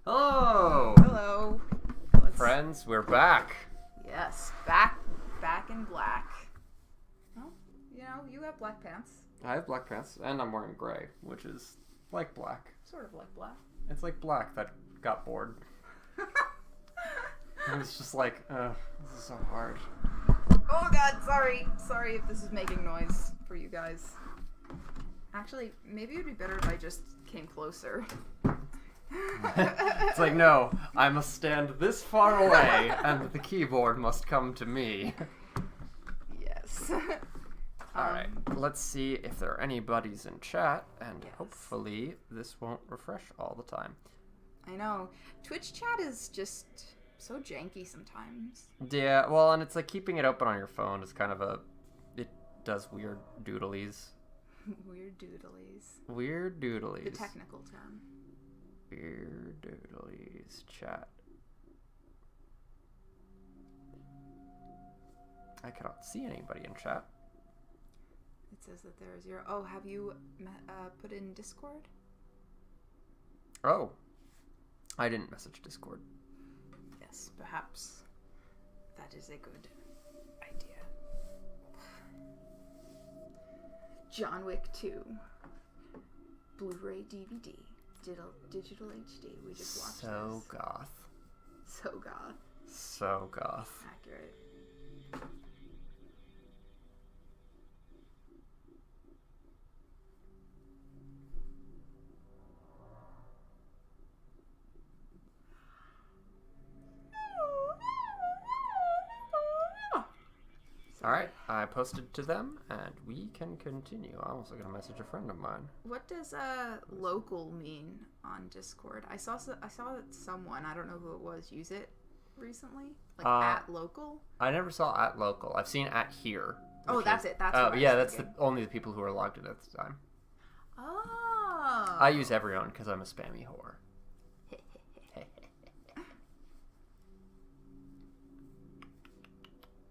Hello! Hello. Friends, we're back. Yes, back in black. Well, you have black pants. I have black pants, and I'm wearing gray, which is like black. Sort of like black. It's like black that got bored. It was just like, this is so hard. Oh god, sorry. Sorry if this is making noise for you guys. Actually, maybe it would be better if I just came closer. It's like, no, I must stand this far away, and the keyboard must come to me. Yes. Alright, let's see if there are any buddies in chat, and Yes. hopefully this won't refresh all the time. I know. Twitch chat is just so janky sometimes. Yeah, well, and it's like keeping it open on your phone is kind of it does weird doodlies. Weird doodlies. Weird doodlies. The technical term. Weird doodlies chat. I cannot see anybody in chat. It says that there is zero. Oh, have you put in Discord? Oh. I didn't message Discord. Yes, perhaps that is a good idea. John Wick 2. Blu-ray DVD. Digital HD. We just watched So this. goth. So goth. So goth. Accurate. Alright, I posted to them, and we can continue. I'm also going to message a friend of mine. What does local mean on Discord? I saw that someone, I don't know who it was, use it recently. Like at local. I never saw at local. I've seen at here. Oh, that's it. That's what yeah, I was that's thinking. only the people who are logged in at the time. Oh. I use everyone because I'm a spammy whore.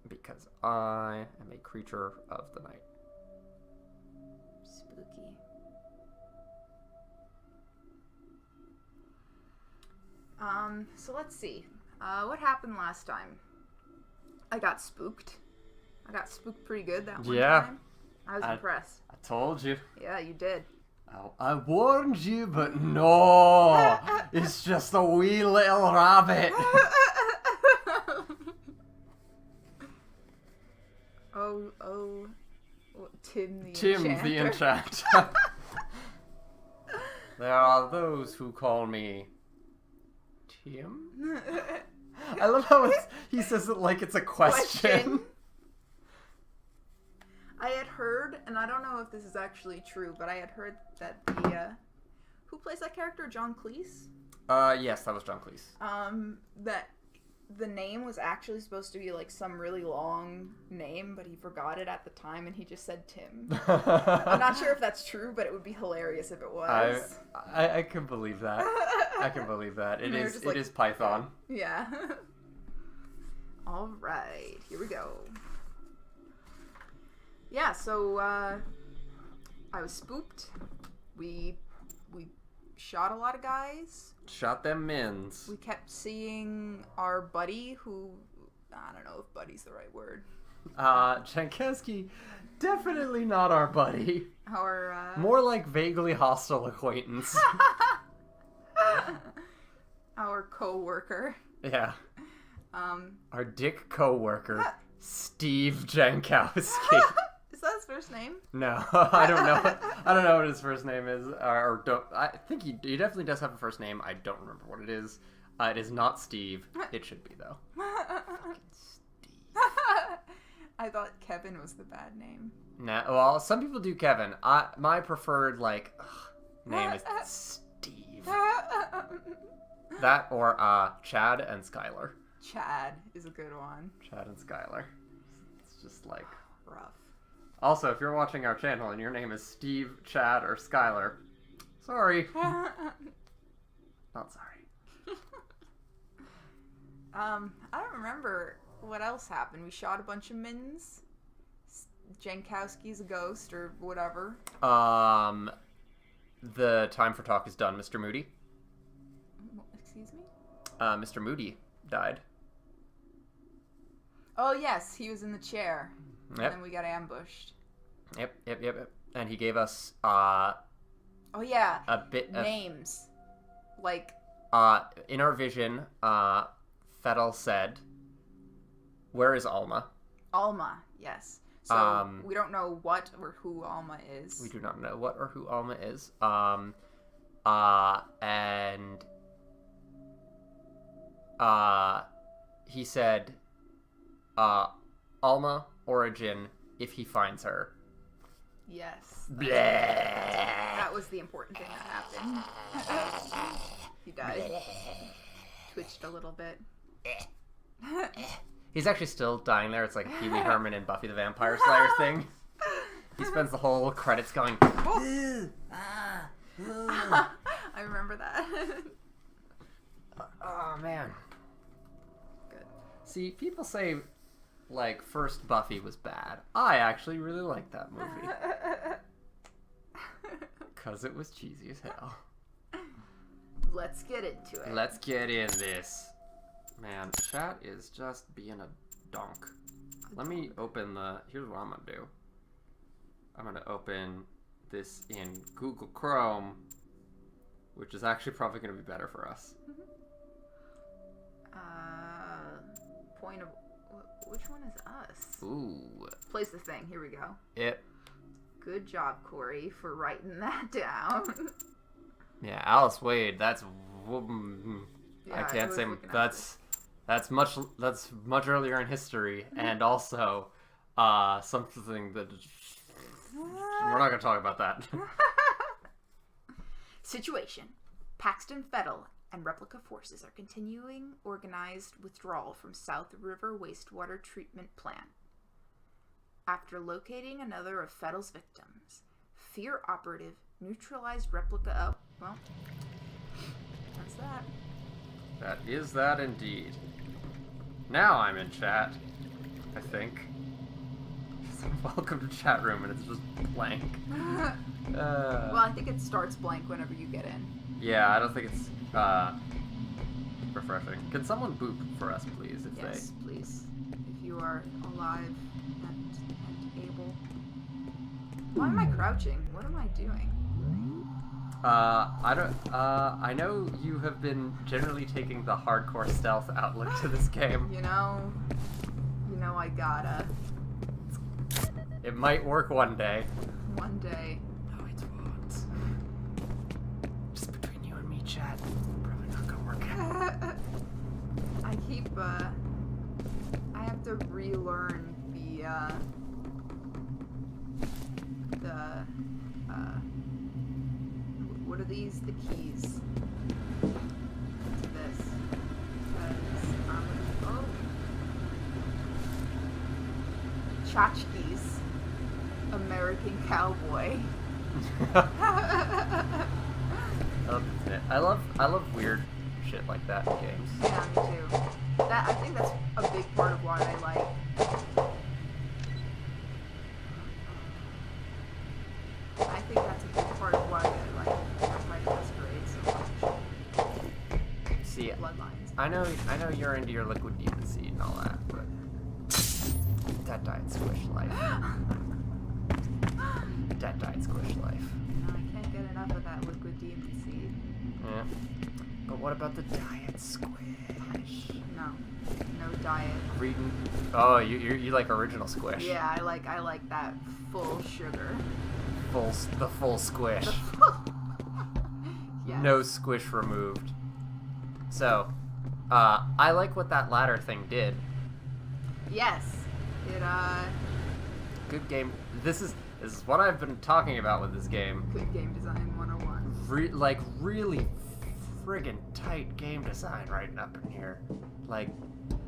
Because I am a creature of the night. Spooky. So let's see. What happened last time? I got spooked. I got spooked pretty good that one time. I was impressed. I told you. Yeah, you did. I warned you, but no! It's just a wee little rabbit! Oh, Tim the The Enchanter. There are those who call me Tim? I love how he says it like it's a question. I had heard, and I don't know if this is actually true, but I had heard that the who plays that character, John Cleese? Yes, that was John Cleese. That the name was actually supposed to be like some really long name, but he forgot it at the time and he just said Tim. I'm not sure if that's true, but it would be hilarious if it was. I can believe that. I can believe that. It is Python. Yeah. All right, here we go. Yeah, so I was spooked. We shot a lot of guys. Shot them mins. We kept seeing our buddy, who I don't know if buddy's the right word. Jankowski, definitely not our buddy. Our more like vaguely hostile acquaintance. Our co-worker. Yeah. Our dick co-worker, Steve Jankowski. Is that his first name? No, I don't know. I don't know what his first name is, or don't. I think he definitely does have a first name. I don't remember what it is. It is not Steve. It should be though. Fucking Steve. I thought Kevin was the bad name. Nah, well, some people do Kevin. My preferred name is Steve. That or Chad and Skylar. Chad is a good one. Chad and Skylar. It's just like rough. Also, if you're watching our channel and your name is Steve, Chad, or Skylar, sorry. Not sorry. I don't remember what else happened. We shot a bunch of mins. Jankowski's a ghost or whatever. The time for talk is done, Mr. Moody. Excuse me? Mr. Moody died. Oh, yes, he was in the chair. Yep. And then we got ambushed. Yep. And he gave us, Oh, yeah. a bit of... Names. Like... in our vision, Fettel said, "Where is Alma?" Alma, yes. So, we don't know what or who Alma is. We do not know what or who Alma is. And he said, Alma, origin, if he finds her. Yes. Bleh. That was the important thing that happened. He died. Twitched a little bit. He's actually still dying there. It's like a Pee Wee Herman and Buffy the Vampire Slayer thing. He spends the whole credits going, I remember that. oh, man. Good. See, people say, like, first Buffy was bad. I actually really liked that movie. Because it was cheesy as hell. Let's get into it. Let's get in this. Man, chat is just being a donk. Let me open the... Here's what I'm going to do. I'm going to open this in Google Chrome, which is actually probably going to be better for us. Point of... Which one is us? Ooh. Place the thing. Here we go. It. Good job, Corey, for writing that down. Yeah, Alice Wade, that's... Yeah, I can't say... That's That's much earlier in history, and also something that we're not going to talk about that. Situation: Paxton Fettel and replica forces are continuing organized withdrawal from South River wastewater treatment plant. After locating another of Fettel's victims, F.E.A.R operative neutralized replica. Oh, well, that's that. That is that indeed. Now I'm in chat, I think. Welcome to chat room, and it's just blank. Well, I think it starts blank whenever you get in. Yeah, I don't think it's refreshing. Can someone boop for us, please? Yes, please. If you are alive and able. Why am I crouching? What am I doing? I know you have been generally taking the hardcore stealth outlook to this game. You know, I gotta. It might work one day. One day. No, it won't. Just between you and me, chat. Probably not gonna work out. I have to relearn what are these? The keys to this. Tchotchkes. American Cowboy. I love weird shit like that in games. Yeah, me too. I think that's a big part of why I like. I think that's a big part of why I like Vampire Masquerade so much. See, Bloodlines. I know you're into your liquid demon seed and all that, but that died squish life. That died squish life. No, I can't get enough of that liquid demon seed. Yeah. But what about the diet squish? No diet. Reading. Oh, you like original squish. Yeah, I like that full sugar. The full squish. Yes. No squish removed. So, I like what that ladder thing did. Yes. Good game. This is what I've been talking about with this game. Good game design 101. Really friggin' tight game design right up in here. Like,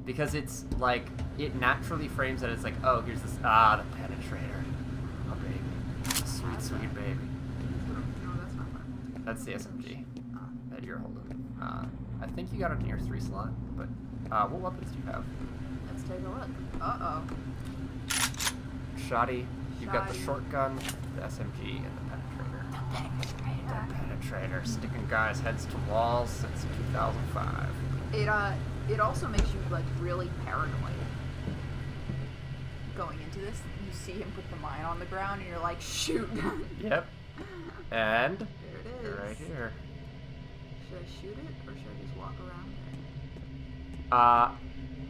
because it's like, it naturally frames it as like, oh, here's this, the penetrator. Oh, baby. Sweet baby. No, that's not fun. That's the SMG that you're holding. I think you got it in your 3 slot, but what weapons do you have? Let's take a look. Uh-oh. Shoddy. You've got the Shoddy. short gun, the SMG, and the penetrator. Penetrator, sticking guys' heads to walls since 2005. It also makes you like really paranoid. Going into this, you see him put the mine on the ground, and you're like, shoot. Yep. And there it is. right here. Should I shoot it or should I just walk around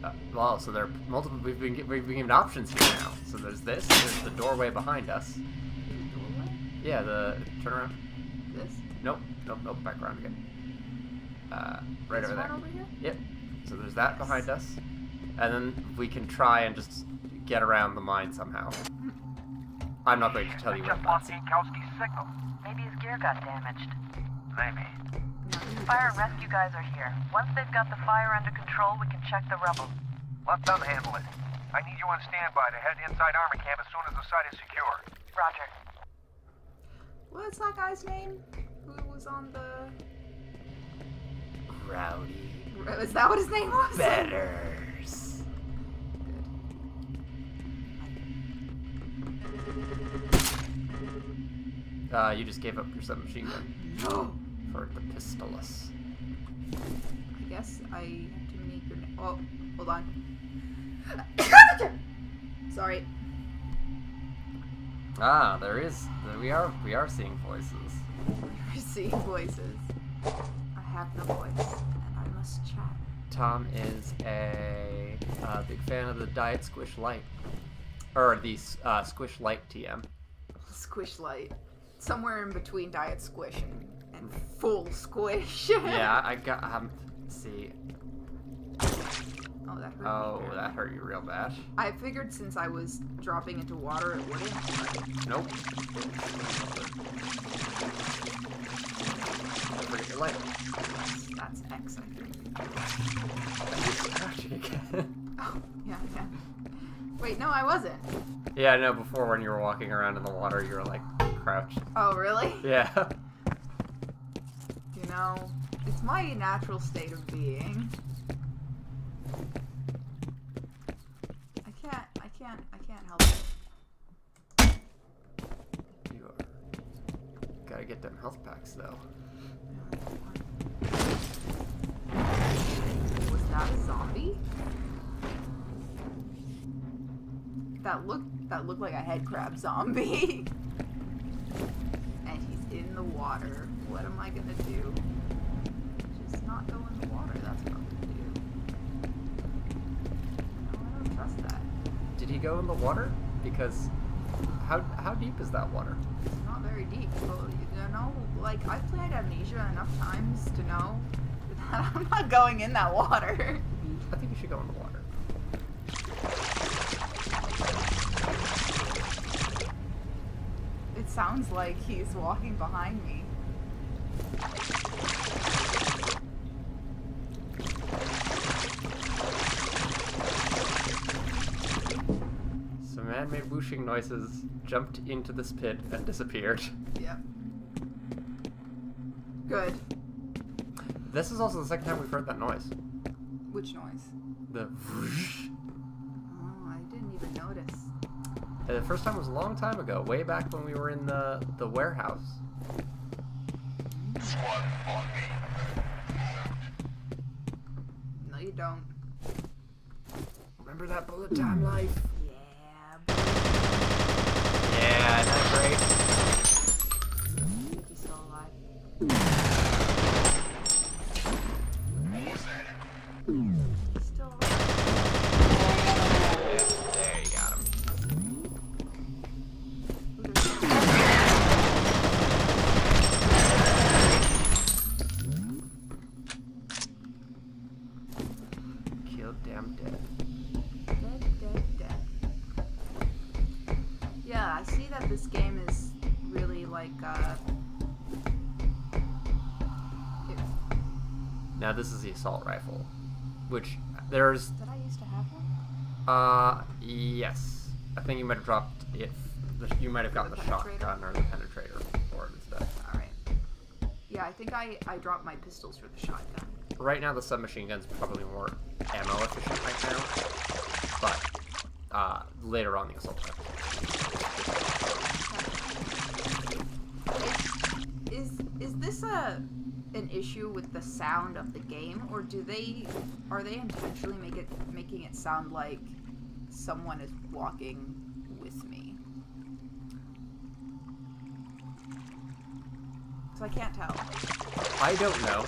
it? Well, so there are multiple. We've been given options here now. So there's this. There's the doorway behind us. Doorway? Yeah. Turn around. This? Nope. Back around again. Right This over there. one over here? Yep. So there's that behind us, and then we can try and just get around the mine somehow. I'm not going to tell you what Just that's. lost Inkowski's signal. Maybe his gear got damaged. Maybe. Fire and rescue guys are here. Once they've got the fire under control, we can check the rubble. Let them handle it. I need you on standby to head inside army camp as soon as the site is secure. Roger. What's that guy's name? Who was on the... Rowdy. Is that what his name was? Betters. You just gave up your submachine gun. No. For the pistolus. I guess I have too many grenades. Oh, hold on. Sorry. There is. We are seeing voices. We're seeing voices. I have no voice, and I must chat. Tom is a big fan of the Diet Squish Light, or the Squish Light TM. Squish light. Somewhere in between Diet Squish and full squish. Yeah, I got. Let's see. Oh, that hurt me. Oh, that hurt you real bad. I figured since I was dropping into water, it wouldn't. Nope. Forget your light. That's X, I think. You're crouching again. Oh, yeah. Wait, no, I wasn't. Yeah, I know. Before, when you were walking around in the water, you were like crouched. Oh, really? Yeah. You know, it's my natural state of being. I can't help it. You are. Gotta get them health packs though. Was that a zombie? That looked like a head crab zombie. And he's in the water. What am I gonna do? Just not go in the water, that's what I'm gonna do. No, I don't trust that. Did he go in the water? Because how deep is that water? It's not very deep. Well, you know, like, I've played Amnesia enough times to know that I'm not going in that water. I think you should go in the water. It sounds like he's walking behind me. Some man made whooshing noises, jumped into this pit, and disappeared. Yep. Good. This is also the second time we've heard that noise. Which noise? The whoosh. Oh, I didn't even notice. The first time was a long time ago, way back when we were in the warehouse. No, you don't. Remember that bullet time life? Yeah. Yeah, isn't that great? He's still alive. He's still alive. Yeah, there you got him. Killed, damn dead. Dead. Yeah, I see that this game is really like, Now this is the assault rifle, which there's, Did I used to have one? yes. I think you might have dropped it. You might have gotten the penetrator? shotgun or the penetrator for it instead. Alright. Yeah, I think I dropped my pistols for the shotgun. Right now, the submachine gun's probably more ammo efficient right now, but later on, the assault rifle. this an issue with the sound of the game, or are they intentionally making it sound like someone is walking with me? So I can't tell. I don't know.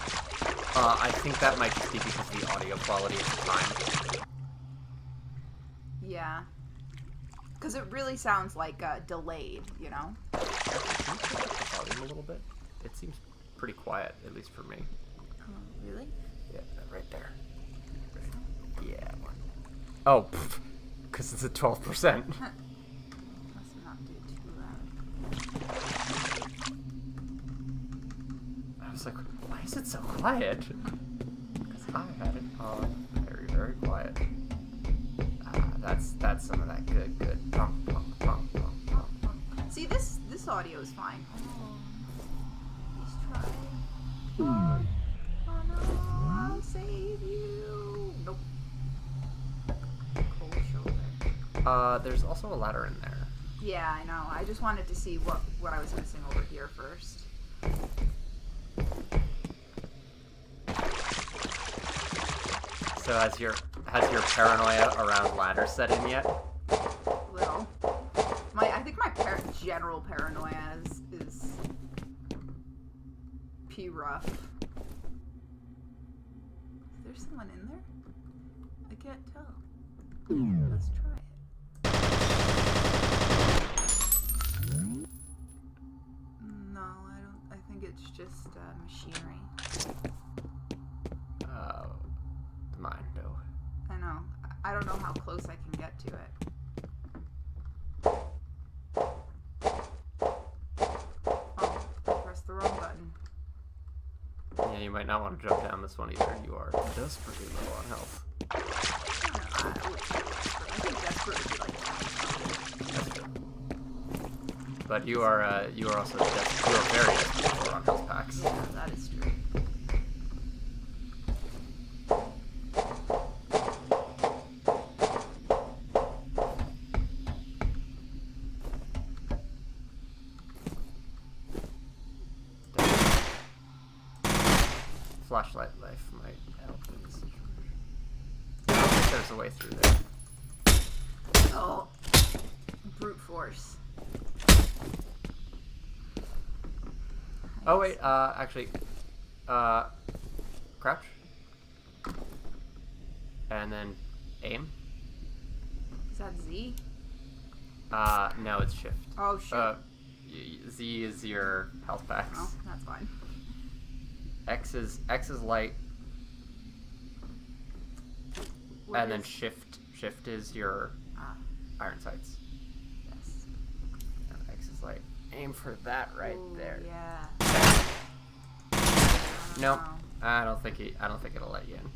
I think that might just be because of the audio quality at the time. Yeah. Because it really sounds like delayed, you know? Can you turn up the volume a little bit? It seems pretty quiet, at least for me. Oh, really? Yeah, right there. Yeah. Oh, because it's at 12%. Must not do too loud. I was like, why is it so quiet? Because I had it on very, very quiet. That's some of that good punk, punk, punk, punk, punk, punk. See, this audio is fine. Please try. Oh no, I'll save you. Nope. Cold shoulder. There's also a ladder in there. Yeah, I know. I just wanted to see what I was missing over here first. So has your paranoia around ladder set in yet? Little. I think my general paranoia is rough. Is there someone in there? I can't tell. Let's try it. No, I don't. I think it's just machinery. Mine, though. I know. I don't know how close I can get to it. Oh, I pressed the wrong button. Yeah, you might not want to jump down this one either. You are desperately low on health. I think desperate would be like That's true. But you are also very desperate on health packs. yeah, that is true. Flashlight life might help in this situation. I don't think there's a way through there. Oh, brute force. Oh wait, actually, crouch, and then aim. Is that Z? No, it's shift. Oh shoot. Z is your health packs. Oh, that's fine. X is light, What and then is- shift is your iron sights. Yes. And X is light. Aim for that right Ooh, there. Yeah. Nope. I don't think it'll let you in.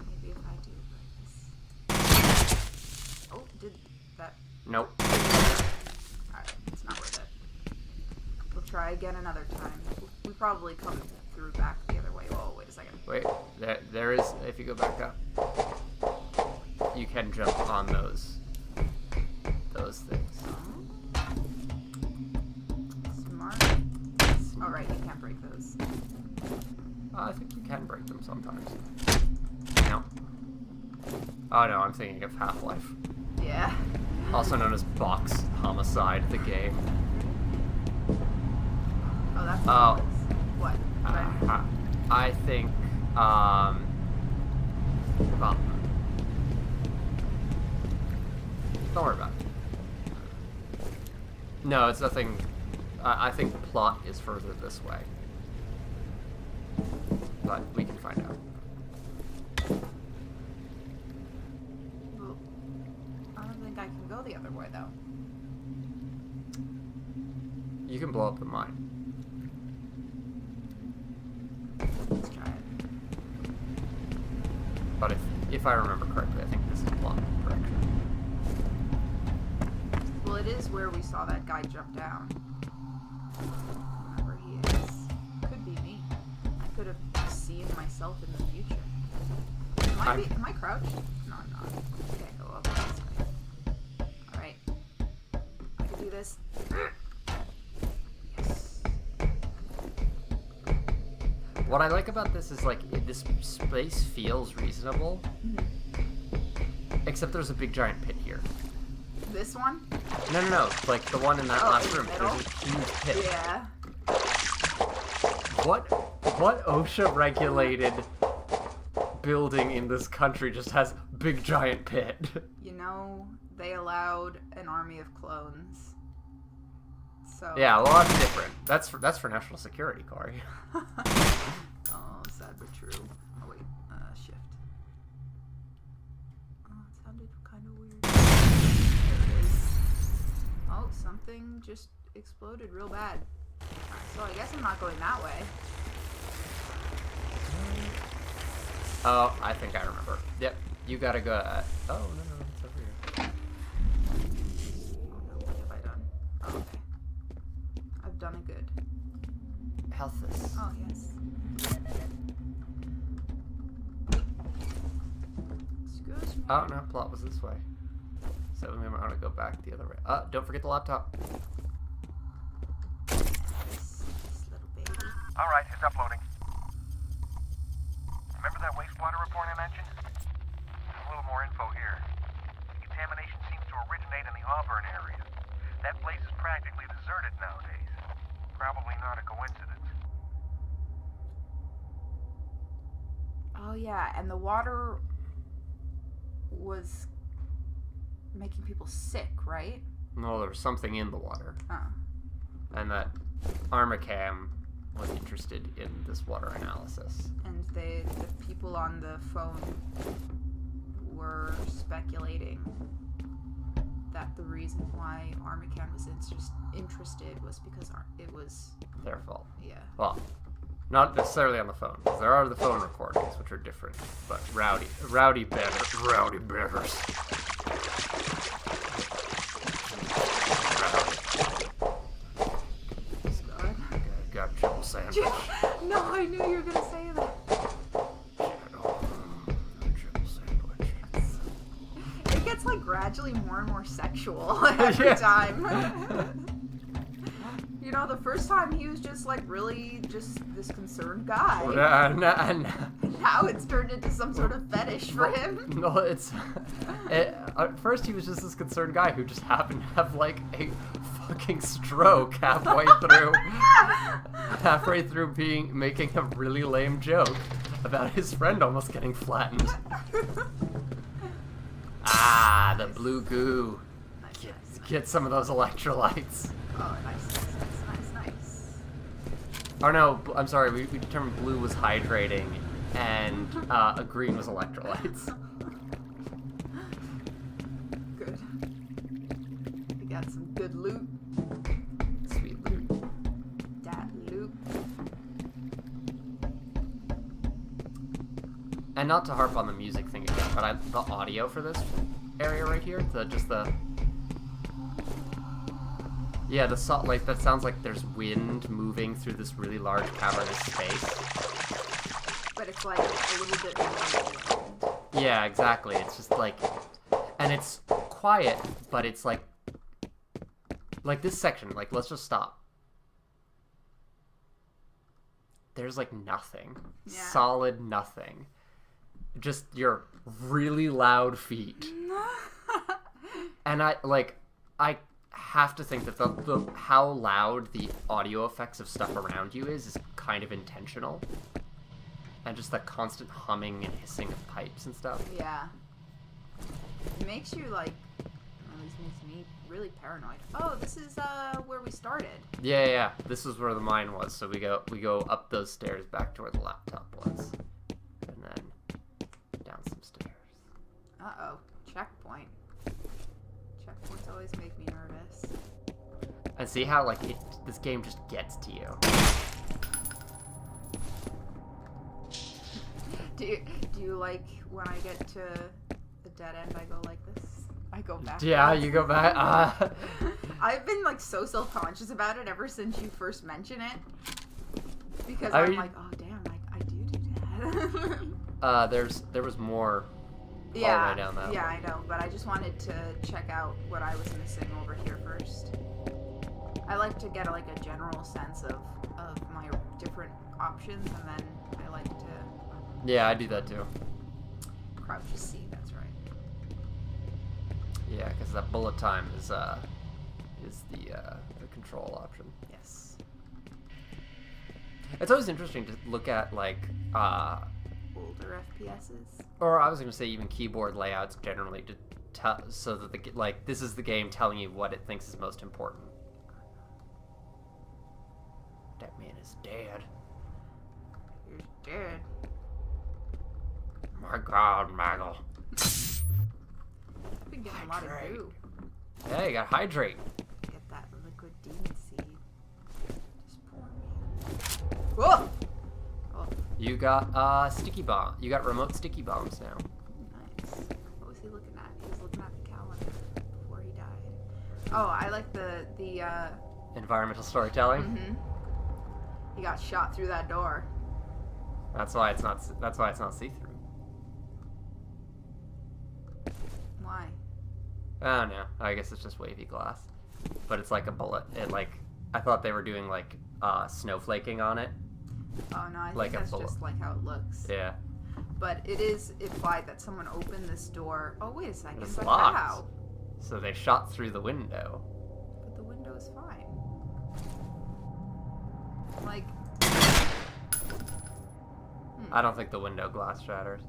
Maybe if I do like this. Oh, did that? Nope. Alright, it's not worth it. We'll try again another time. We probably come through back the other way. Oh, wait a second. Wait. There is. If you go back up, you can jump on those things. Smart. Oh, right, you can't break those. I think you can break them sometimes. No. Oh no, I'm thinking of Half-Life, Yeah. also known as Box Homicide, the game. Oh, that's Oh. what? Right. I think, well, don't worry about it. No, it's nothing. I think the plot is further this way, but we can find out. Well, I don't think I can go the other way, though. You can blow up the mine. Let's try it. But if I remember correctly, I think this is plot direction. Well, it is where we saw that guy jump down. Whoever he is. Could be me. I could have seen myself in the future. Am I crouched? No, I'm not. I can't go up this way. Alright. I can do this. Yes. What I like about this is, like, this space feels reasonable. Except there's a big giant pit here. This one? No. Like, the one in that last room. Middle? There's a huge pit. Yeah. What OSHA-regulated building in this country just has big giant pit? You know, they allowed an army of clones. So. Yeah, well, that's different. That's for national security, Corey. Oh, sad but true. Oh wait, shift. Oh, it sounded kind of weird. There it is. Oh, something just exploded real bad. Alright, so I guess I'm not going that way. Oh, I think I remember. Yep, you gotta go. Oh no, it's over here. Oh no, what have I done? Oh, okay. I've done a good. Health this. Oh yes. Excuse me. Oh no, plot was this way. So we might want to go back the other way. Don't forget the laptop. This little baby. Alright, it's uploading. Remember that wastewater report I mentioned? There's a little more info here. The contamination seems to originate in the Auburn area. That place is practically deserted nowadays. Probably not a coincidence. Oh yeah, and the water was making people sick, right? No, there was something in the water. Oh. And that Armacam was interested in this water analysis. And the people on the phone were speculating that the reason why Armacam was interested was because it was... Their fault. Yeah. Well, not necessarily on the phone. There are the phone recordings, which are different. But rowdy bears. God. Got a triple sandwich. No, I knew you were going to say that. Triple sandwich. It gets like gradually more and more sexual every time. You know, the first time he was just like really just this concerned guy. Now it's turned into some sort of fetish for him. No, at first he was just this concerned guy who just happened to have like a fucking stroke halfway through making a really lame joke about his friend almost getting flattened. The blue goo. Get some of those electrolytes. Oh, nice. Or no, I'm sorry, we determined blue was hydrating, and green was electrolytes. Good. We got some good loot. Sweet loot. Dat loot. And not to harp on the music thing again, but the audio for this area right here, yeah, the salt, like, that sounds like there's wind moving through this really large cavernous space. But it's like a little bit more. Yeah, exactly. It's just like, and it's quiet, but it's like this section, like, let's just stop. There's like nothing. Yeah. Solid nothing. Just your really loud feet. And I have to think that the how loud the audio effects of stuff around you is kind of intentional. And just the constant humming and hissing of pipes and stuff. Yeah. It makes you like, at least makes me really paranoid. Oh, this is where we started. Yeah. This is where the mine was. So we go up those stairs back to where the laptop was. And then down some stairs. Uh-oh. Checkpoint. Checkpoints always make me nervous. And see how like this game just gets to you. Do you like when I get to the dead end, I go like this? I go back. Yeah, you go back. I've been like so self-conscious about it ever since you first mentioned it. Because I I'm mean- like, oh damn, I do that. There was more all the Yeah, way down that yeah, way. I know, but I just wanted to check out what I was missing over here first. I like to get like a general sense of my different options, and then I like to Yeah, I do that too. crouch C. That's right. Yeah, because that bullet time is the control option. Yes. It's always interesting to look at like Older FPSs. or I was going to say even keyboard layouts generally to tell so that this is the game telling you what it thinks is most important. That man is dead. You're dead. My God, Maggle. I've been getting a lot of Hydrate. goo. Yeah, you got hydrate. Get that liquid demon seed. Just pour me. Whoa! Oh, You got sticky bomb. You got remote sticky bombs now. nice. What was he looking at? He was looking at the calendar before he died. Oh, I like the Environmental storytelling. mm-hmm. He got shot through that door. That's why it's not see-through. Why? Oh no, I guess it's just wavy glass. But it's like a bullet. I thought they were doing like snowflaking on it. Oh no, I Like think a that's bullet. just like how it looks. Yeah. But it is implied that someone opened this door. Oh wait a second, It's but locked. how? So they shot through the window. But the window is fine. Like, I don't think the window glass shatters.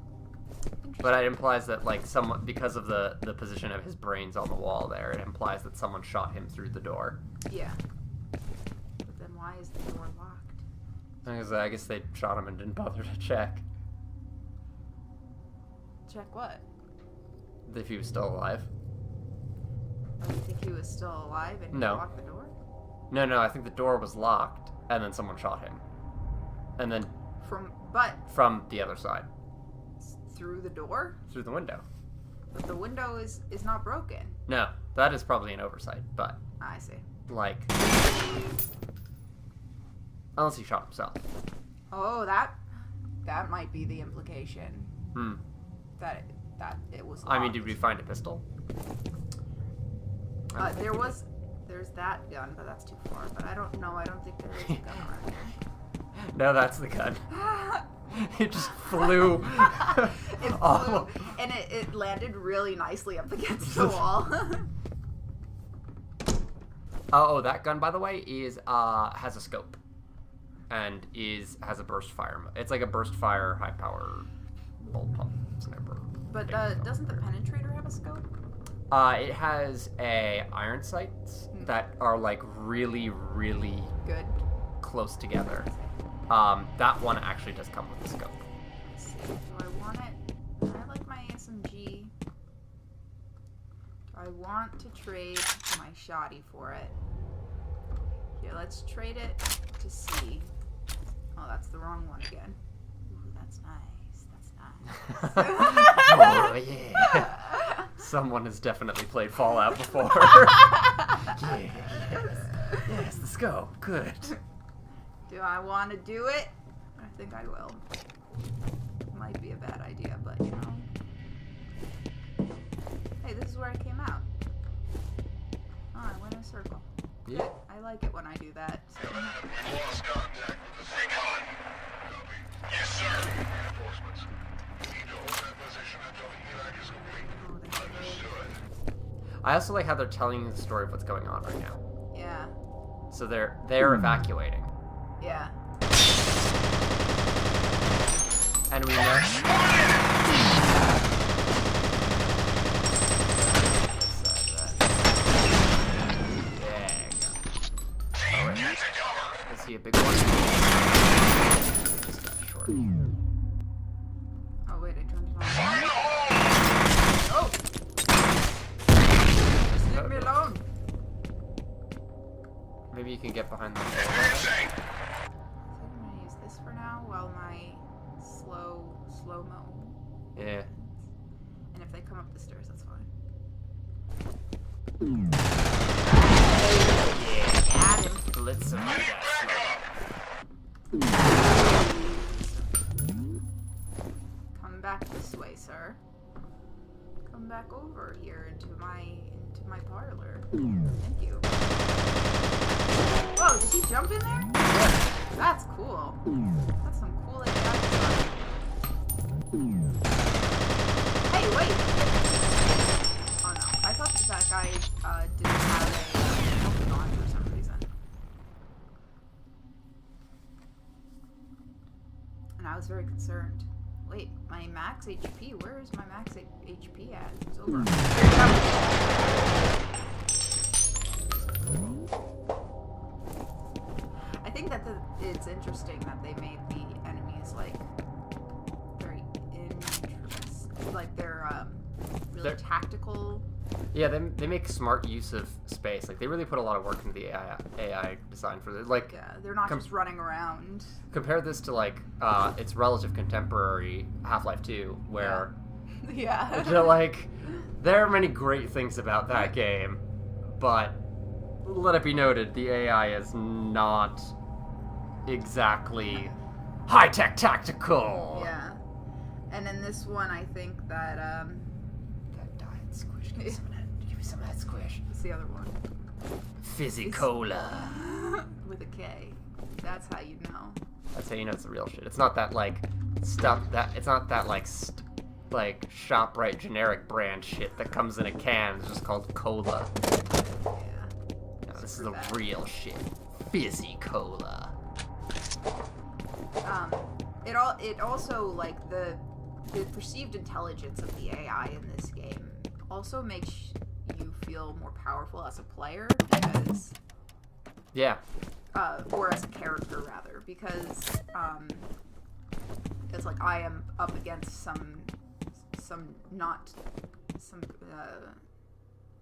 But it implies that like someone, because of the position of his brains on the wall there, it implies that someone shot him through the door. yeah. But then why is the door locked? Because I guess they shot him and didn't bother to check Check what? if he was still alive. Oh, you think he was still alive and he No. locked the door? No, I think the door was locked and then someone shot him. And then from the other side, Through the door? through the window. But the window is not broken. No, that is probably an oversight, but I see. like, unless he shot himself. Oh, that might be the implication. That it was locked. I mean, did we find a pistol? I don't think we did. There's that gun, but that's too far. But I don't know. I don't think there is a gun around here. No, that's the gun. It just flew. It flew, and it landed really nicely up against the wall. Oh, that gun, by the way, is has a scope, and has a burst fire. It's like a burst fire, high power bolt pump sniper. But doesn't the penetrator have a scope? It has iron sights that are like really, really Good. close together. That one actually does come with a scope. Let's see. Do I want it? I like my SMG. Do I want to trade my shoddy for it? Here, let's trade it to see. Oh, that's the wrong one again. Ooh, that's nice. That's nice. Oh yeah. Someone has definitely played Fallout before. Yes, the scope. Good. Do I want to do it? I think I will. Might be a bad idea, but you know. Hey, this is where I came out. Oh, I went in a circle. Yeah. I like it when I do that. So. Lost contact with the Recon. Copy. Yes, sir. Reinforcements. Need to hold that position until the evac is complete. Oh, they Understood. I also like how they're telling you the story of what's going on right now. Yeah. So they're evacuating, Yeah. and we know. Is he a big one? Just got short. Oh wait, I turned it on. Oh! Just leave me alone. Maybe you can get behind the I think I'm gonna use this for now while my slow-mo. Yeah. And if they come up the stairs, that's fine. Got him. Blitz him. Come back this way, sir. Come back over here into my parlor. Thank you. Whoa, did he jump in there? Yeah. That's cool. That's some cool AI design. Hey, wait! Oh no, I thought that guy didn't have a helmet on for some reason. And I was very concerned. Wait, my max HP? Where is my max HP at? It's over. I think that it's interesting that they made the enemies like very interesting, like they're really tactical. Yeah, they make smart use of space. Like they really put a lot of work into the AI design for this. Like Yeah, they're not just running around. compare this to like its relative contemporary Half-Life 2, where Yeah. like there are many great things about that game, but let it be noted, the AI is not exactly high-tech tactical. Yeah. And in this one, I think that That diet squish. Give me some of that squish. it's the other one Fizzy cola. with a K. That's how you know. That's how you know it's the real shit. It's not that like stuff that. It's not that like like ShopRite generic brand shit that comes in a can. It's just called cola. Yeah. No, this is Screw the that. real shit. Fizzy cola. It also like the perceived intelligence of the AI in this game also makes you feel more powerful as a player because Yeah. or as a character rather, because it's like I am up against some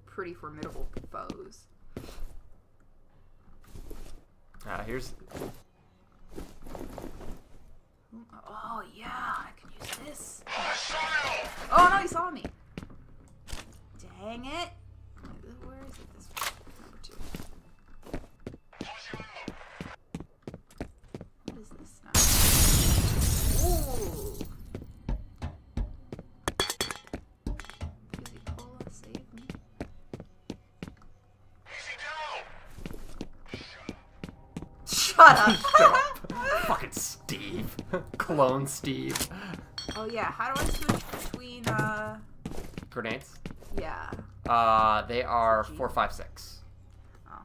pretty formidable foes. Here's. Oh yeah, I can use this. Oh no, he saw me. Dang it. Where is it? This number 2. What is this now? Ooh. Fizzy Cola, save me. Shut up. Fucking Steve. Clone Steve. Oh yeah, how do I switch between Grenades? yeah. They are 4, 5, 6. Oh.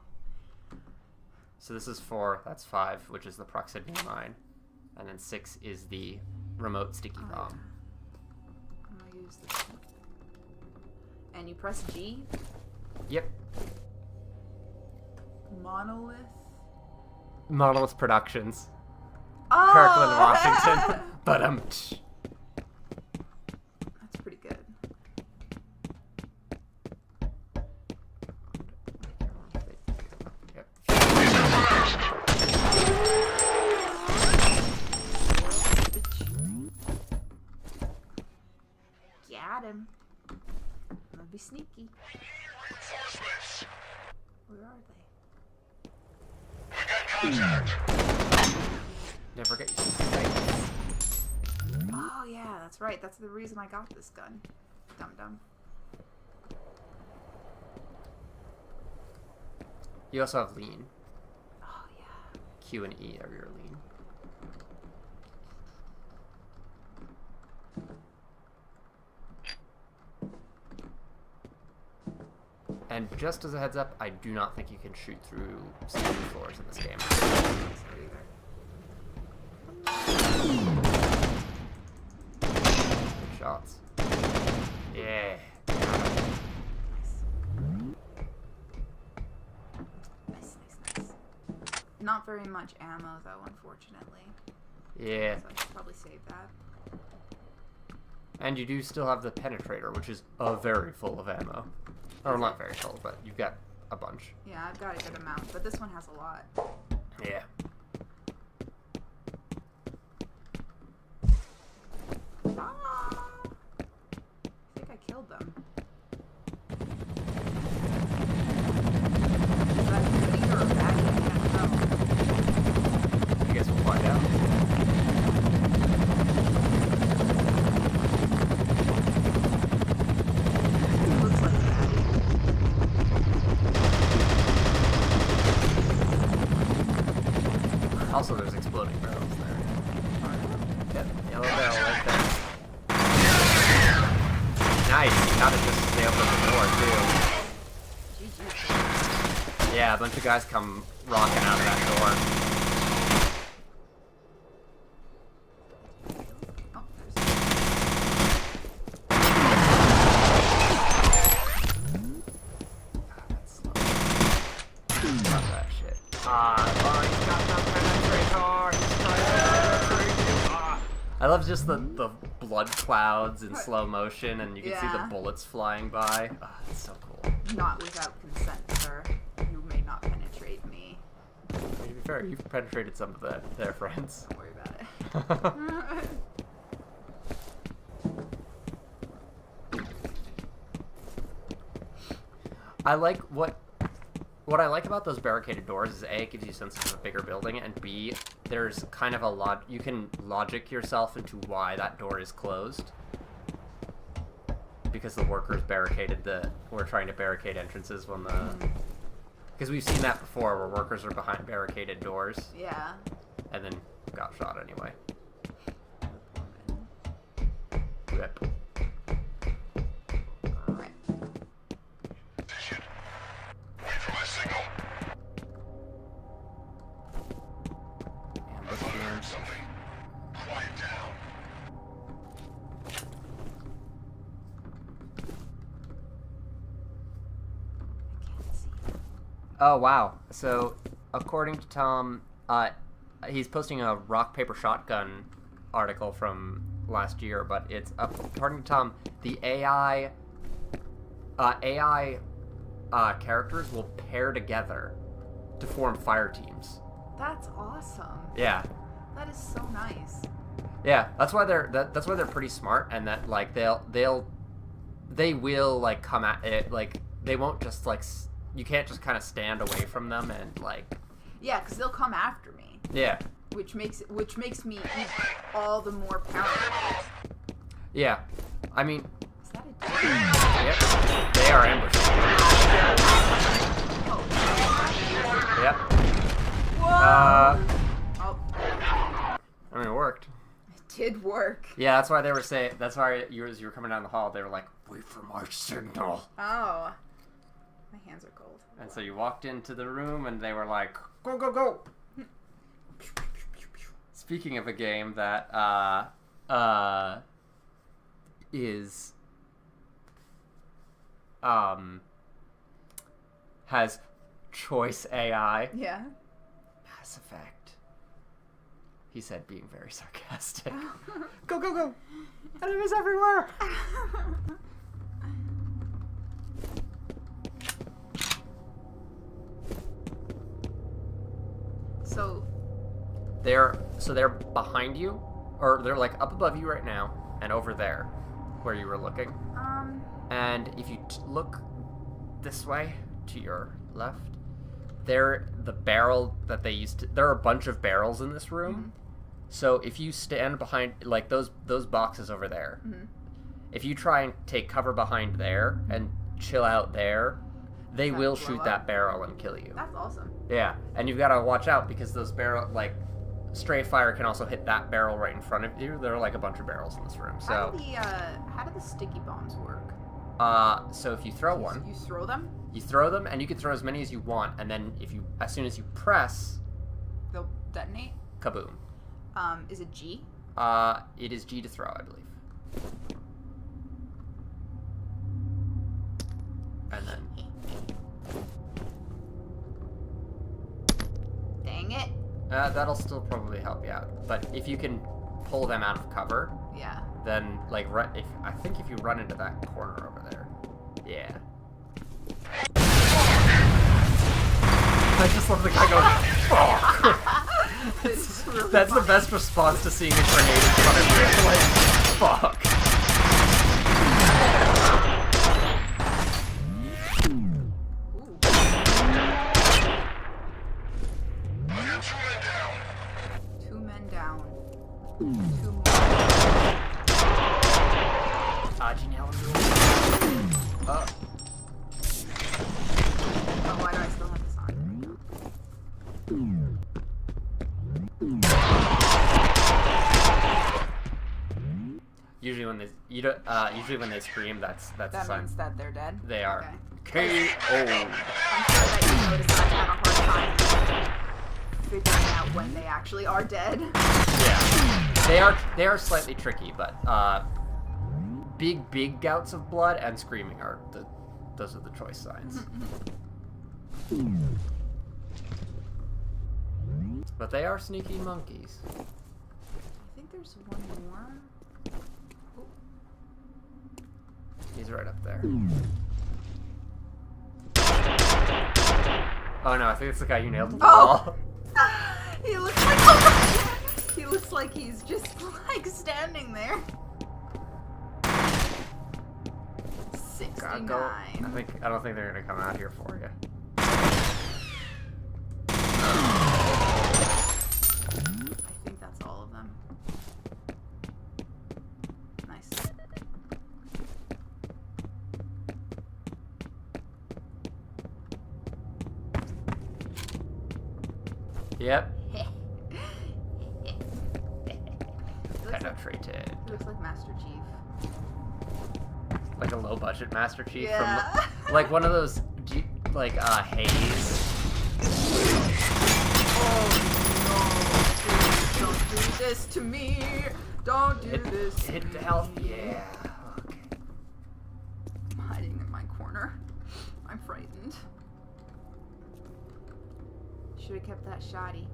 So this is 4, that's 5, which is the proximity mine. And then 6 is the remote sticky bomb. I'm gonna use this one. And you press G. Yep. Monolith. Monolith Productions. Oh! Kirkland, Washington. But That's pretty good. Yep. Got him. I'm gonna be sneaky. Where are they? Never get used to it. Oh yeah, that's right. That's the reason I got this gun. Dum dum. You also have lean. Oh yeah. Q and E are your lean. And just as a heads up, I do not think you can shoot through ceiling floors in this game. Good shots. Yeah. Nice, nice, nice. Not very much ammo though, unfortunately. Yeah. So I should probably save that. And you do still have the penetrator, which is very full of ammo. Or not very full, but you've got a bunch. Yeah, I've got a good amount, but this one has a lot. Yeah. Ah! I think I killed them. Is that a good or a bad thing? I don't know. I guess we'll find out. It looks like a bad. kind of just as they open the door, too. GG. Yeah, a bunch of guys come rocking out of that door. Oh, Love that shit. He's got the penetrator. He's trying to penetrate you. I love just the blood clouds in slow motion, and you can see the bullets flying by. It's so cool. Not without consent, sir. You may not penetrate me. To be fair, you've penetrated some of their friends. Don't worry about it. I like what I like about those barricaded doors is A, it gives you a sense of a bigger building, and B, there's kind of a lot you can logic yourself into why that door is closed. Because the workers were trying to barricade entrances when because we've seen that before where workers are behind barricaded doors. Yeah. And then got shot anyway. Rip. Alright. Oh, wow. So, according to Tom, he's posting a rock, paper, shotgun article from last year, but it's, according to Tom, the AI characters will pair together to form fire teams. That's awesome. Yeah. That is so nice. Yeah, that's why they're pretty smart, and that, like, they will, like, come at it, like, they won't just, like, you can't just kind of stand away from them and, like... Yeah, because they'll come after me. Yeah. Which makes me all the more powerful. Yeah. I mean... Is that a Yep. They are ambushing. Oh. Yep. Whoa! Oh. I mean, it worked. It did work. Yeah, that's why they were saying... That's why you were coming down the hall, they were like, wait for my signal. Oh. My hands are cold. And so you walked into the room, and they were like, go, go, go! Speaking of a game that, has choice AI. Yeah. Mass Effect. He said, being very sarcastic. Go, go, go! Enemies everywhere! So they're behind you, or they're like up above you right now, and over there, where you were looking. And if you look this way to your left, there the barrel that they used to. There are a bunch of barrels in this room. Mm-hmm. So if you stand behind, like those boxes over there, mm-hmm. if you try and take cover behind there and chill out there, they will shoot that barrel and kill you. That's awesome. Yeah, and you've got to watch out because those stray fire can also hit that barrel right in front of you. There are like a bunch of barrels in this room. So how do the sticky bombs work? So if you throw one, you throw them. You throw them, and you can throw as many as you want, and then as soon as you press, they'll detonate. Kaboom. Is it G? It is G to throw, I believe. And then. Dang it. That'll still probably help you out. But if you can pull them out of cover, yeah. Then I think if you run into that corner over there, yeah. I just love the guy going, fuck. That's the best response to seeing a grenade in front of you. It's like, fuck. Two men down. Oh, why do I still have this on? when they usually when they scream, that's a That sign means that they're dead. they are Okay. KO. I'm sure that you noticed that I had a hard time figuring out when they actually are dead. Yeah, they are slightly tricky, but big gouts of blood and screaming are those are the choice signs. But they are sneaky monkeys. I think there's one more. He's right up there. Oh no, I think it's the guy you nailed to the wall. He looks like he looks like he's just like standing there. 69. I don't think they're gonna come out here for you. I think that's all of them. Nice. Yep. Penetrated. Penetrated. Looks like Master Chief. Like a low budget Master Chief Yeah. from like one of those like Haze. Oh no! Don't do this to me! Don't do this to Hit me! the health. Yeah. Okay. I'm hiding in my corner. I'm frightened. Should have kept that shoddy.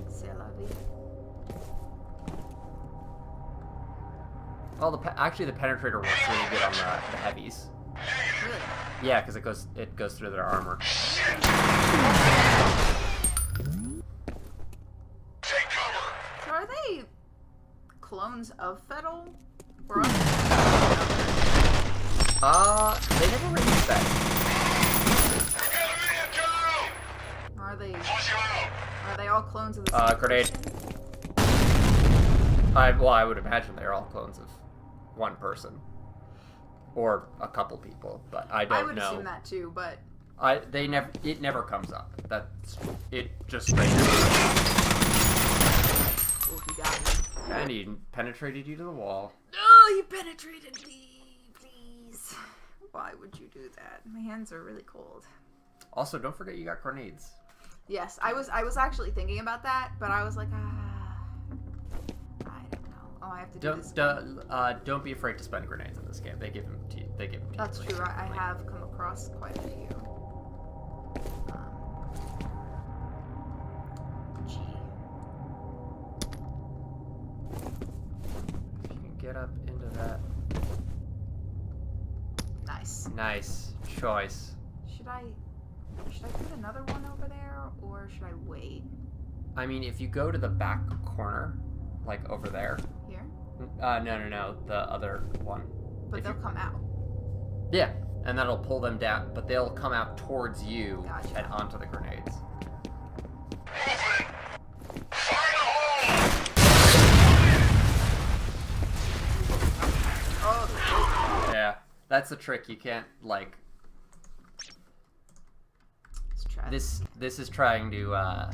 C'est la vie. Well, actually the penetrator works really good on the heavies. Really? Yeah, because it goes through their armor. So are they clones of Fettle? Or are they never really said. are they all clones of the same Grenade. person? I would imagine they're all clones of one person. Or a couple people, but I don't know. I would assume that too, but it never comes up. That's it just straight up. oh, he got me. And he penetrated you to the wall. Oh, you penetrated me, please. Why would you do that? My hands are really cold. Also, don't forget you got grenades. Yes, I was actually thinking about that, but I was like, I don't know. Oh, I have to do this. Don't be afraid to spend grenades in this game. They give them to you. That's true. I have come across quite a few. Gee. If you can get up into that. Nice. Nice choice. Should I put another one over there, or should I wait? I mean, if you go to the back corner, like over there. Here? No, the other one. But they'll come out. Yeah, and that'll pull them down, but they'll come out towards you Gotcha. and onto the grenades. Oh, Yeah, that's the trick. You can't like. let's try This is trying to.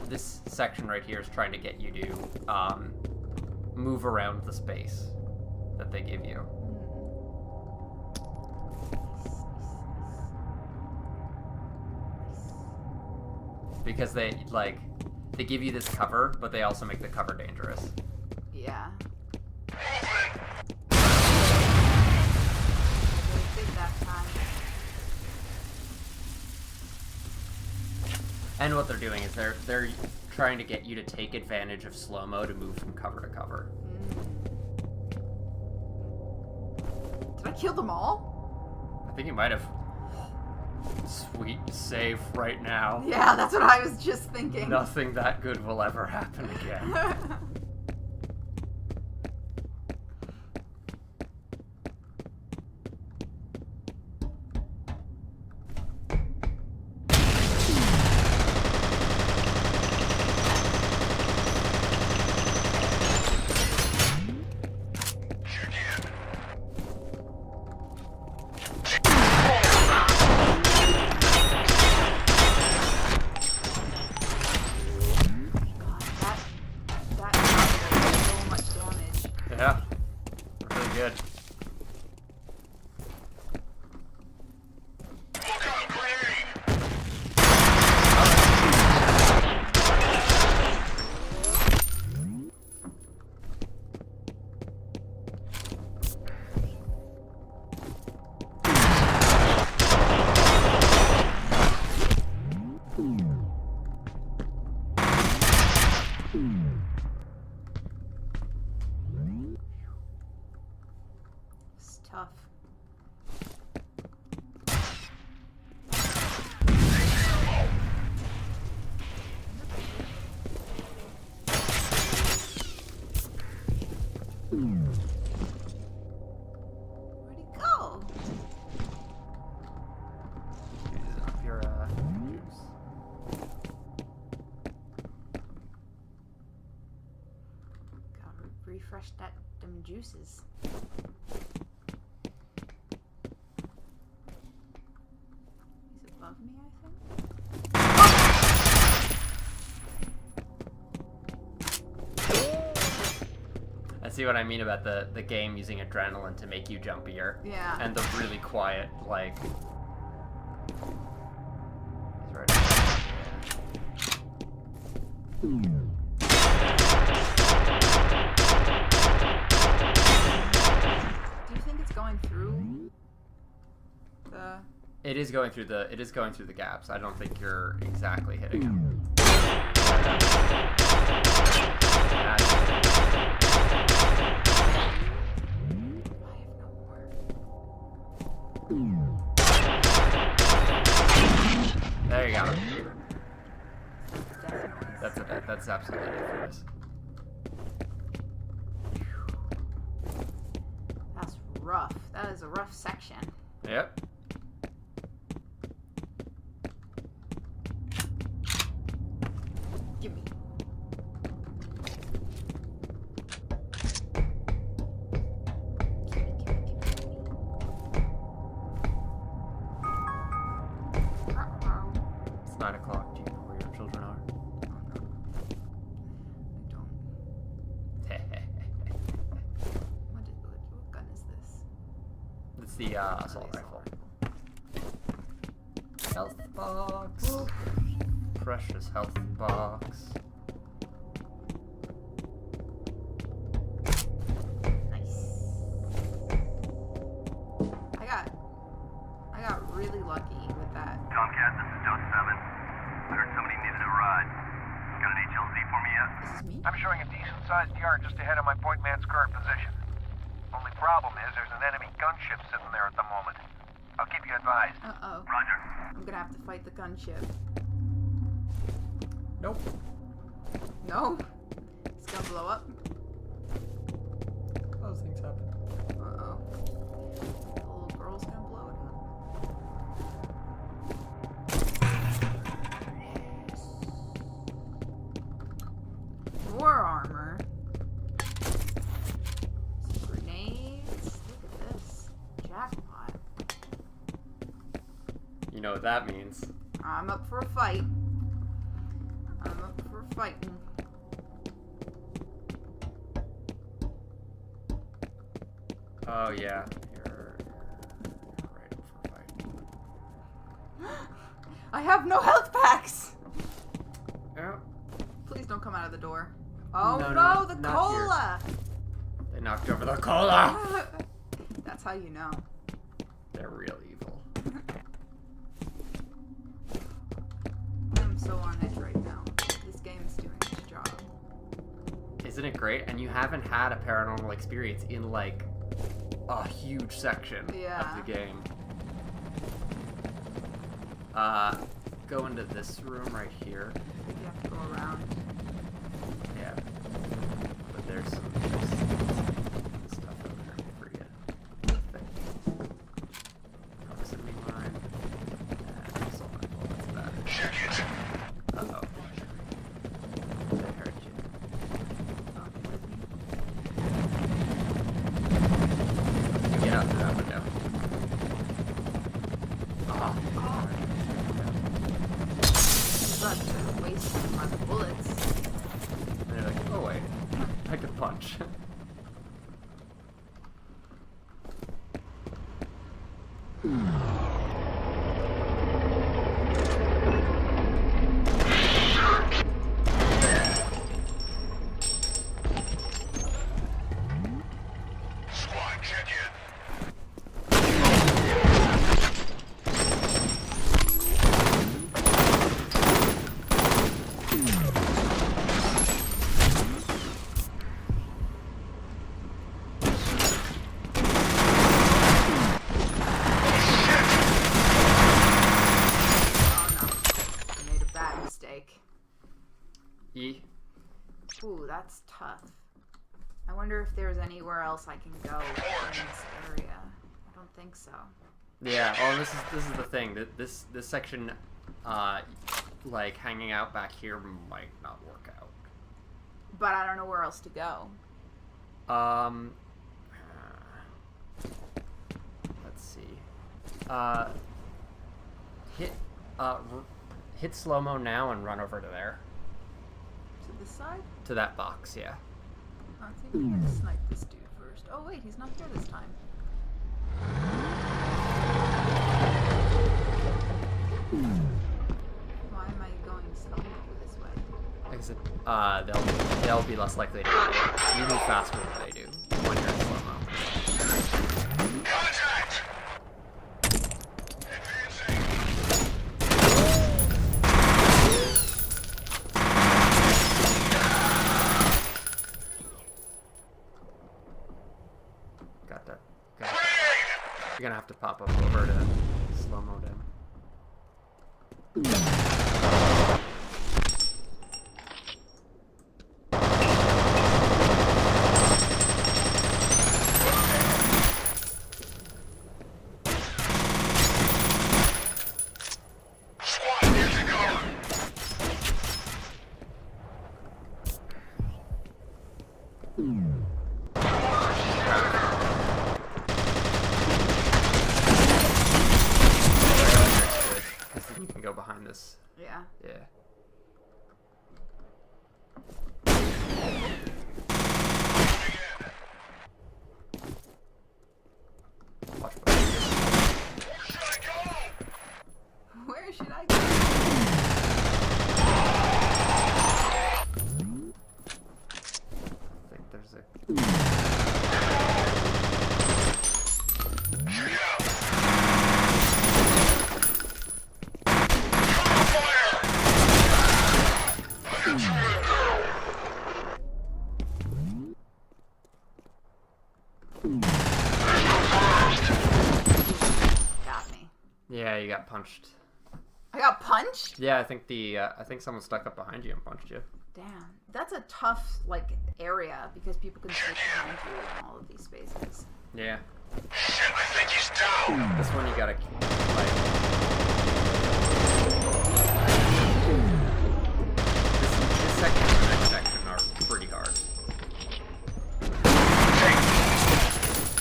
This section right here is trying to get you to move around the space that they give you. Because they give you this cover, but they also make the cover dangerous. Yeah. I did that time. And what they're doing is they're trying to get you to take advantage of slow-mo to move from cover to cover. Did I kill them all? I think you might have. Sweet save right now. Yeah, that's what I was just thinking. Nothing that good will ever happen again. That good. It's tough. Where'd he go? Use up your juice. Gotta refresh them juices. He's above me, I think. I see what I mean about the game using adrenaline to make you jumpier. Yeah. And the really quiet, like... He's right Do you think it's going through the... It is going through the gaps. I don't think you're exactly hitting him. There you go. That's it. That's absolutely it for us. That's rough. That is a rough section. Yep. Give me. It's 9 o'clock. Do you know where your children are? I don't. What gun is this? It's the assault rifle. Health box. Precious health box. Nice. I got really lucky with that. Tomcat, this is Dose 7. I heard somebody needed a ride. Got an HLZ for me yet? This is me? I'm showing a decent-sized yard just ahead of my point man's current position. Only problem is there's an enemy gunship sitting there at the moment. I'll keep you advised. Uh-oh. Roger. I'm gonna have to fight the gunship. Nope. No? It's gonna blow up? Those things happen. Uh-oh. The little girl's gonna blow it up. More armor. Some grenades. Look at this. Jackpot. You know what that means. I'm up for a fight. I'm up for fighting. Oh yeah, you're right up for fighting. I have no health packs! Yeah. Please don't come out of the door. Oh No, no, no, the not cola! They knocked over the cola. That's how you know. They're real evil. I'm so on edge right now. This game is doing its job. Isn't it great? And you haven't had a paranormal experience in like a huge section Yeah. of the game. Go into this room right here. You have to go around. Yeah. But there's some stuff over there for you. Proximity mine. And assault rifle. What's that? Uh-oh. They heard you. Get out through that window. Oh. Such a waste of my bullets. And they're like, oh wait, I could punch. That's tough. I wonder if there's anywhere else I can go in this area. I don't think so. Yeah. Well, this is the thing. That this section, like hanging out back here might not work out. But I don't know where else to go. Let's see. Hit slow-mo now and run over to there. To this side? To that box, yeah. I think I'm gonna snipe this dude first. Oh wait, he's not here this time. Why am I going slow this way? Like I said, they'll be less likely to hit you. You move faster than they do when you're in slow-mo. Contact! Got that. You're gonna have to pop up over to slow-mo them. You can go behind this. Yeah. Yeah. Watch behind you. Where should I go? I think there's a... Got me. Yeah, you got punched. I got punched? Yeah, I think someone stuck up behind you and punched you. Damn. That's a tough, like, area because people can sneak behind you in all of these spaces. Yeah. Shit, I think he's down. This one you gotta like. This section and the next section are pretty hard.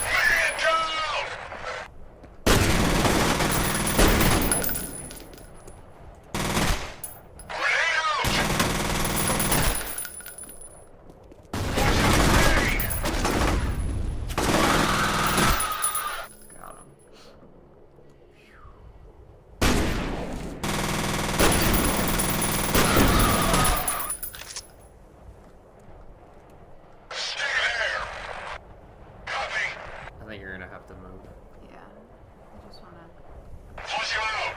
Man down! Got him. I think you're gonna have to move. Yeah. I just wanna... Push him out!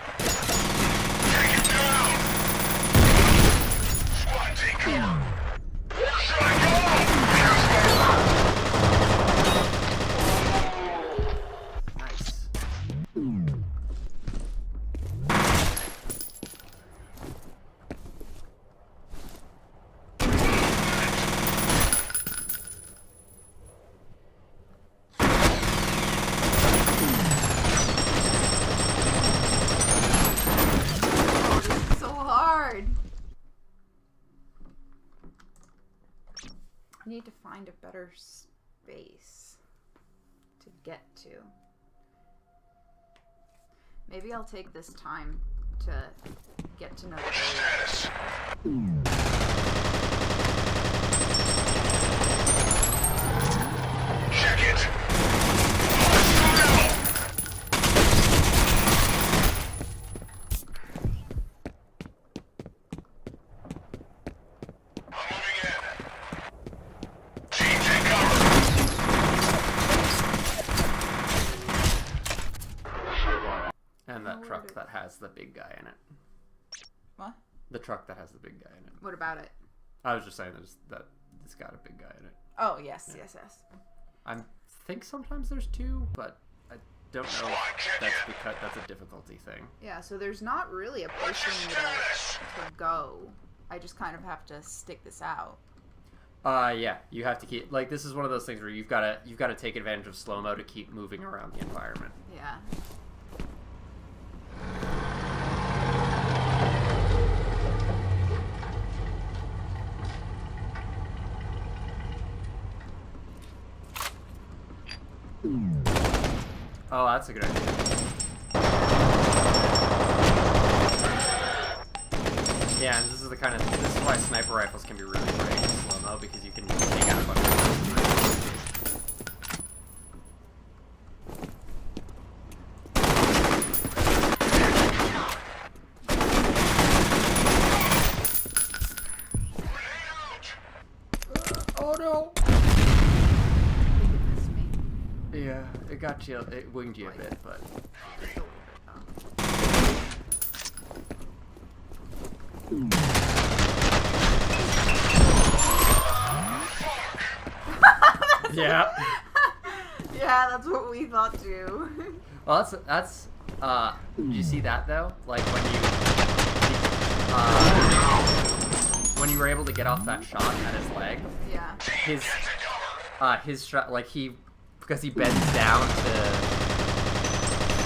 Take him down! Squad, take cover! Where should I go? Nice. Oh, this is so hard! I need to find a better space to get to. Maybe I'll take this time to get to know the area. Status. Check it! I'm moving in. Team, take cover! And that truck that has the big guy in it. What? The truck that has the big guy in it. What about it? I was just saying that it's got a big guy in it. Oh, yes, yes, yes. I think sometimes there's two, but I don't know if that's because that's a difficulty thing. Yeah, so there's not really a place for me to go. I just kind of have to stick this out. Yeah, you have to keep like this is one of those things where you've gotta take advantage of slow-mo to keep moving around the environment. Yeah. Oh, that's a good idea. Yeah, and this is why sniper rifles can be really great in slow-mo, because you can take out a bunch of oh no! I think it missed me. Yeah, it got you, it winged you a bit, but... Just a little bit, though. Yeah. Yeah, that's what we thought too. Well, that's did you see that though? Like when you were able to get off that shot at his leg, Yeah. his shot, like because he bends down to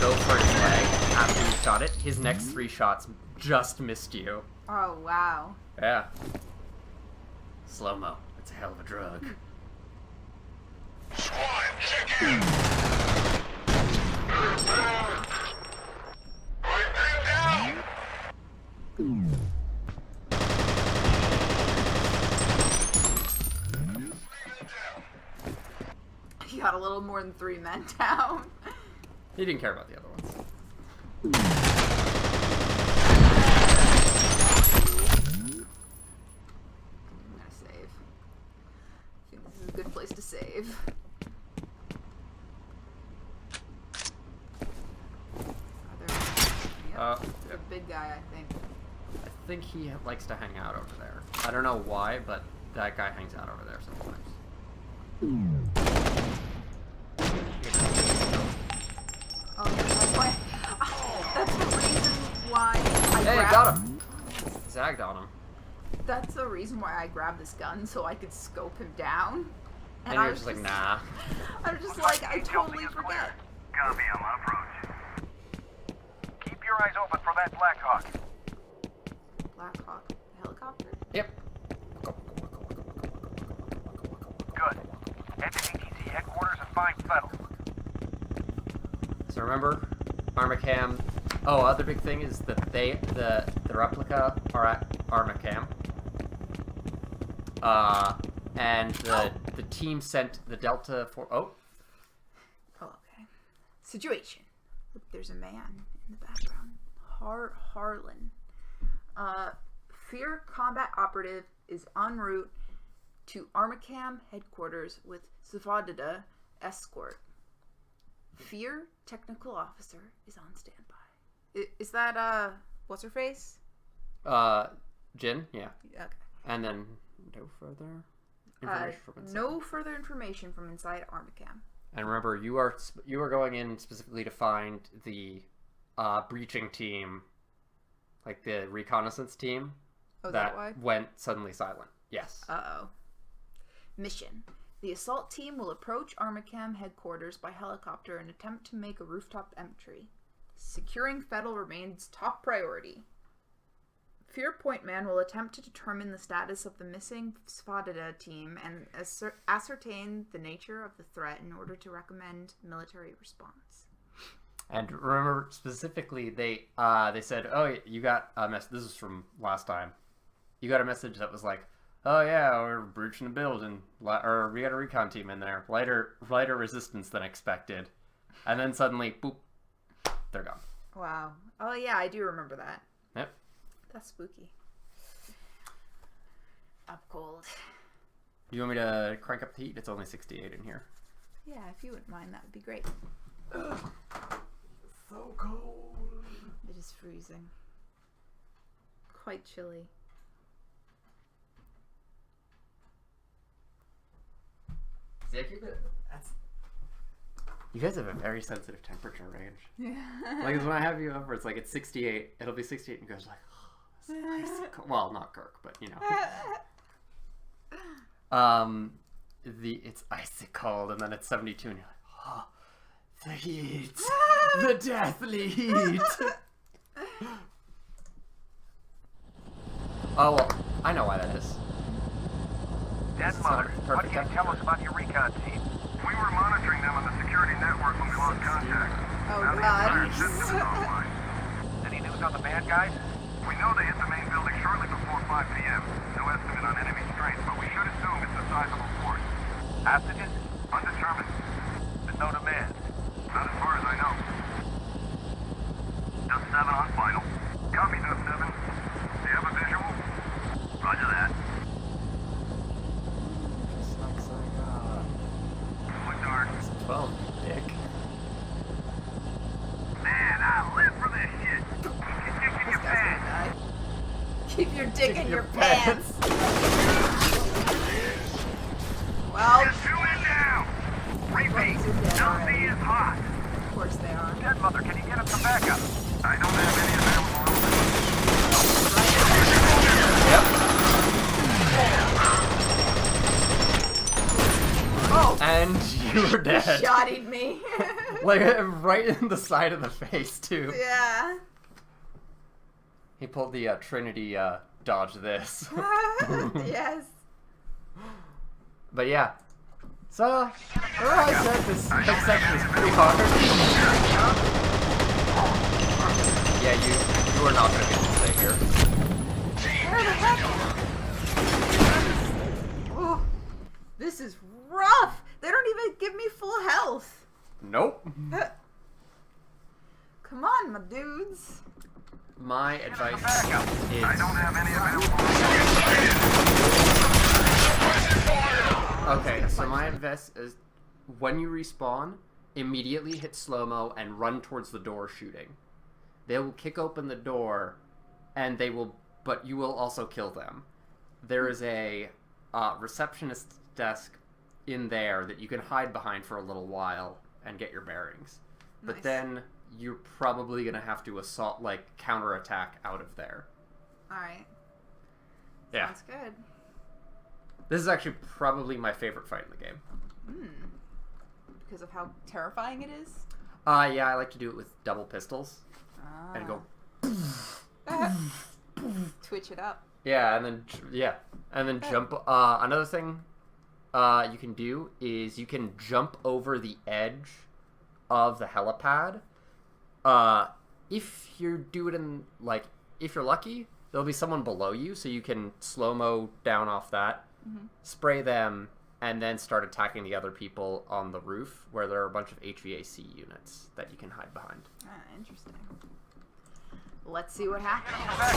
go for his leg after you shot it, his next 3 shots just missed you. Oh, wow. Yeah. Slow-mo. It's a hell of a drug. He got a little more than 3 men down. He didn't care about the other ones. I'm gonna save. I think this is a good place to save. Are there... Yep. Yep. A big guy, I think. I think he likes to hang out over there. I don't know why, but that guy hangs out over there sometimes. Oh, yeah, that's why... that's the reason why I Hey, grabbed... got him! Zagged on him. That's the reason why I grabbed this gun, so I could scope him down. And I you're was just like, nah. I'm just like, I totally forget. Copy, I'm on approach. Keep your eyes open for that Blackhawk. Blackhawk helicopter? Yep. Good. Head to ATC headquarters and find Fettel. So remember, Armacam. Oh, other big thing is that the replica are at Armacam. And the team sent the Delta for. Oh, okay. Situation. Look, there's a man in the background. Harlan. F.E.A.R. combat operative is en route to Armacam headquarters with Savadida escort. F.E.A.R. technical officer is on standby. Is that what's her face? Jin, yeah. Okay. And then no further information from inside. No further information from inside Armacam. And remember, you are going in specifically to find the breaching team, like the reconnaissance team. Oh, that why? Went suddenly silent. Yes. Uh-oh. Mission. The assault team will approach Armacam headquarters by helicopter and attempt to make a rooftop entry. Securing Fettel remains top priority. F.E.A.R. Point Man will attempt to determine the status of the missing Svadida team and ascertain the nature of the threat in order to recommend military response. And remember, specifically, they said, oh, you got a message. This is from last time. You got a message that was like, oh yeah, we're breaching the building, or we got a recon team in there. Lighter resistance than expected. And then suddenly, boop, they're gone. Wow. Oh yeah, I do remember that. Yep. That's spooky. Up cold. Do you want me to crank up the heat? It's only 68 in here. Yeah, if you wouldn't mind, that would be great. Ugh. So cold. It is freezing. Quite chilly. See, I keep it. You guys have a very sensitive temperature range. Yeah. Like, when I have you over, it's like it's 68. It'll be 68, and you guys are like, oh, this is nice. Well, not Kirk, but you know. It's icy cold, and then it's 72, and you're like, oh, the heat, the deathly heat. Oh well, I know why that is. Dead It's Mother, not what perfect can you tell us about your recon team? We were monitoring them on the security network when we lost contact. Oh, Now the God. entire system is offline. Any news on the bad guys? We know they hit the main building shortly before 5 p.m. No estimate on enemy strength, but we should assume it's a sizable force. Hostages? Undetermined. There's no demand? Not as far as I know. Dust 7 on final. Copy, Dust 7. Do you have a visual? Roger that. Just looks like, Foot dark. 12, dick. Man, I live for this shit. Keep kicking your pants. Keep your dick in your pants. pants. Well, Get 2 in now. Repeat. Ones are dead already. LZ is hot. of course they are. Dead Mother, can you get us some backup? I don't have any available. Oh, And you were dead. shotted me. Like, right in the side of the face, too. Yeah. He pulled the Trinity dodge this. Yes. But yeah. So, I said this section is pretty hard. Yeah, you are not going to be able to stay here. Where the heck? Oh, this is rough. They don't even give me full health. Nope. Come on, my dudes. My advice is... I don't have any available. Okay, so my advice is when you respawn, immediately hit slow-mo and run towards the door shooting. They will kick open the door, and but you will also kill them. There is a receptionist desk in there that you can hide behind for a little while and get your bearings. But Nice. then you're probably going to have to counterattack out of there. Alright. Yeah. Sounds good. This is actually probably my favorite fight in the game. Because of how terrifying it is? Yeah, I like to do it with double pistols and go. Twitch it up. Yeah, and then jump. Another thing you can do is you can jump over the edge of the helipad. If you do it if you're lucky, there'll be someone below you, so you can slow-mo down off that, spray them, and then start attacking the other people on the roof, where there are a bunch of HVAC units that you can hide behind. Interesting. Let's see what happens. Okay.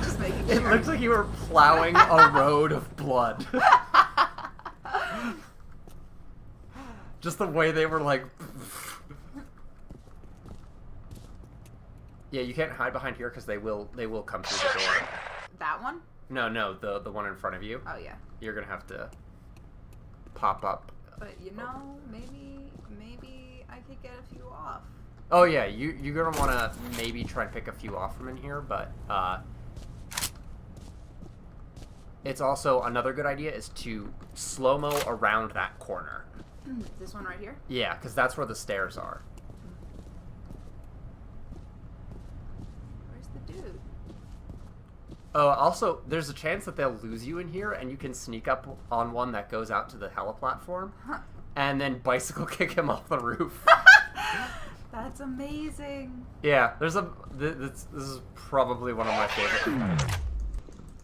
Just making It sure. looks like you were plowing a road of blood. Just the way they were like... Yeah, you can't hide behind here because they will come through the door. That one? No, the one in front of you. Oh, yeah. You're gonna have to pop up. But, maybe I could get a few off. Oh yeah, you're gonna want to maybe try and pick a few off from in here, but it's also another good idea is to slow-mo around that corner. This one right here? Yeah, because that's where the stairs are. Where's the dude? Also, there's a chance that they'll lose you in here, and you can sneak up on one that goes out to the heliplatform, and then bicycle kick him off the roof. That's amazing. Yeah, this is probably one of my favorite.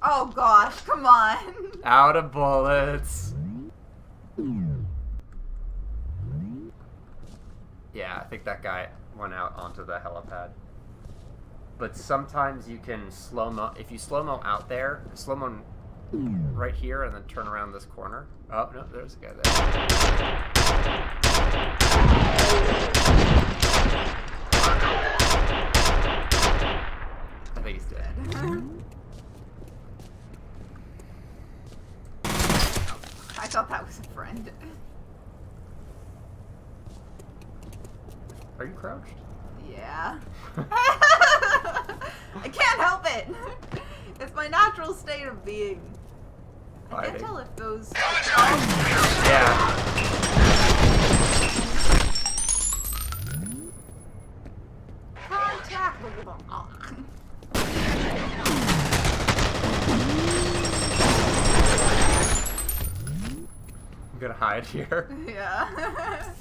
Oh gosh, come on. Out of bullets. Yeah, I think that guy went out onto the helipad. But sometimes you can slow-mo. If you slow-mo out there, slow-mo right here and then turn around this corner. Oh, no, there's a guy there. I think he's dead. I thought that was a friend. crouched? Yeah. I can't help it. It's my natural state of being. I can't tell if those. Yeah. Contact. I'm gonna hide here. Yeah.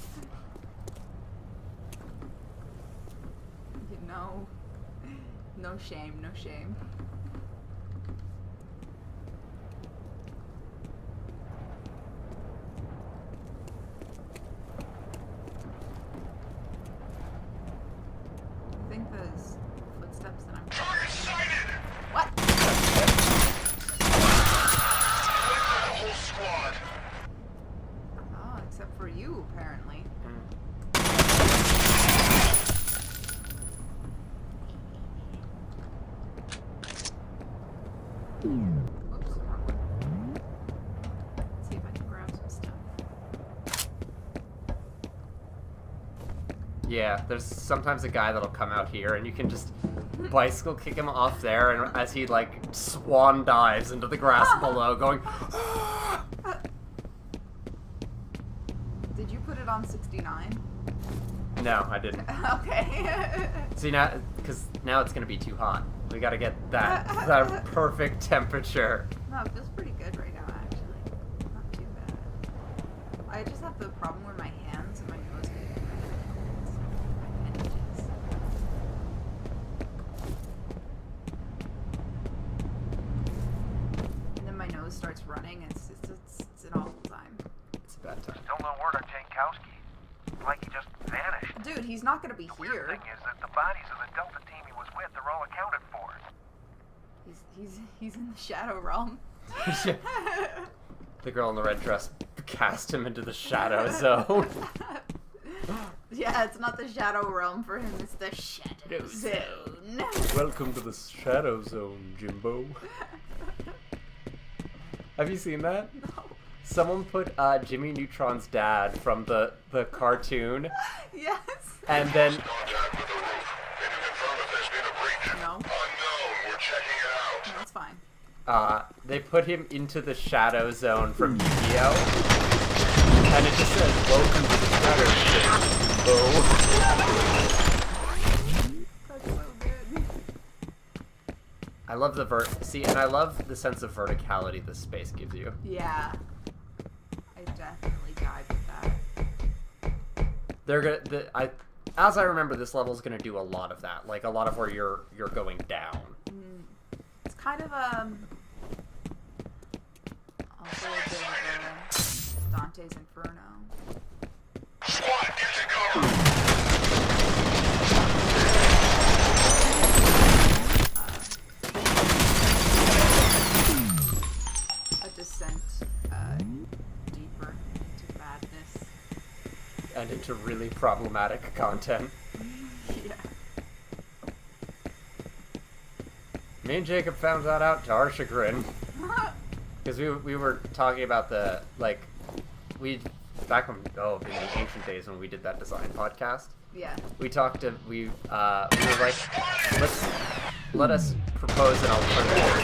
No. No shame, no shame. I think those footsteps that I'm. What? Whole squad. Oh, except for you, apparently. Oops, wrong one. Let's see if I can grab some stuff. Yeah, there's sometimes a guy that'll come out here and you can just bicycle kick him off there, and as he like swan dives into the grass below going Did you put it on 69? No, I didn't. Okay. See, now, because now it's gonna be too hot. We gotta get that perfect temperature. No, it feels pretty good right now, actually. Not too bad. I just have the problem where my hands and my nose get really cold. So my appendages. And then my nose starts running. It's an awful time. It's a bad time. Still no word on Jankowski. Like he just vanished. Dude, he's not gonna be The weird here. thing is that the bodies of the Delta team he was with, they're all accounted for. He's in the shadow realm. The girl in the red dress cast him into the shadow zone. Yeah, it's not the shadow realm for him, it's the shadow zone. Welcome to the shadow zone, Jimbo. Have you seen that? No. Someone put Jimmy Neutron's dad from the cartoon, Yes. and then Contact with the roof. Can you confirm if there's been a breach? No. Unknown. We're checking it out. No, it's fine. they put him into the shadow zone from Yu-Gi-Oh! And it just says, "Welcome to the shadow zone, Jimbo." That's so good. I love the and I love the sense of verticality this space gives you. Yeah. I definitely died with that. They're gonna. As I remember, this level is gonna do a lot of that, like a lot of where you're going down. It's kind of also a bit of Dante's Inferno. Squad, get to cover. A descent deeper into madness. And into really problematic content. Yeah. Me and Jacob found that out to our chagrin. Because we were talking about the, like, back when, in the ancient days when we did that design podcast, Yeah. we were like, let us propose an alternative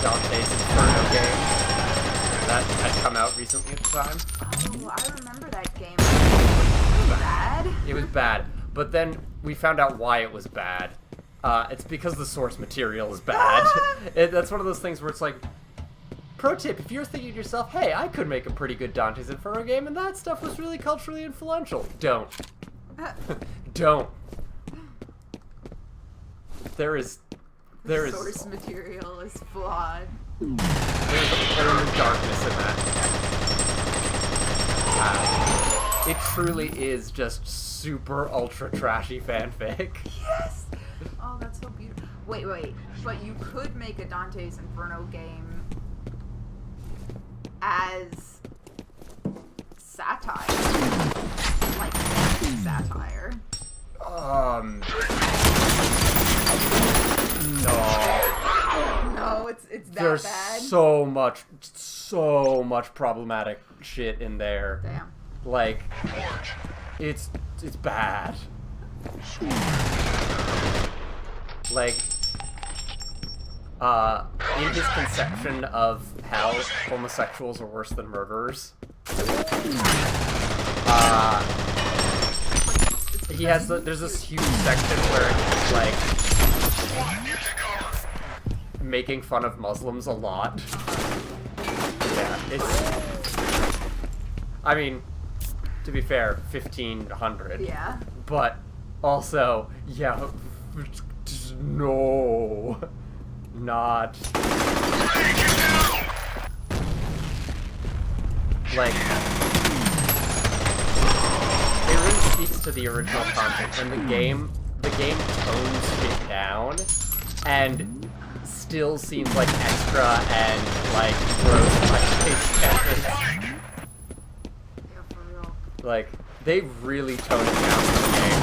Dante's Inferno game that had come out recently at the time. Oh, I remember that game. It was bad. It was bad, but then we found out why it was bad. It's because the source material is bad. That's one of those things where it's like, pro tip, if you're thinking to yourself, hey, I could make a pretty good Dante's Inferno game and that stuff was really culturally influential, don't. Don't. There is Source material is flawed. there's darkness in that. It truly is just super ultra trashy fanfic. Yes! Oh, that's so beautiful. Wait, but you could make a Dante's Inferno game as satire. Like, satire. No. No, it's that There's bad. so much problematic shit in there. Damn. Like, Forge, It's bad. Like, in his conception of hell, homosexuals are worse than murderers. He has there's this huge section where it's like making fun of Muslims a lot. Yeah, it's. I mean, to be fair, 1500. Yeah. But also, yeah, no, not like. It really speaks to the original concept, and the game tones it down, and still seems like extra and like gross like Yeah, for real. Like, they really tone it down for the game.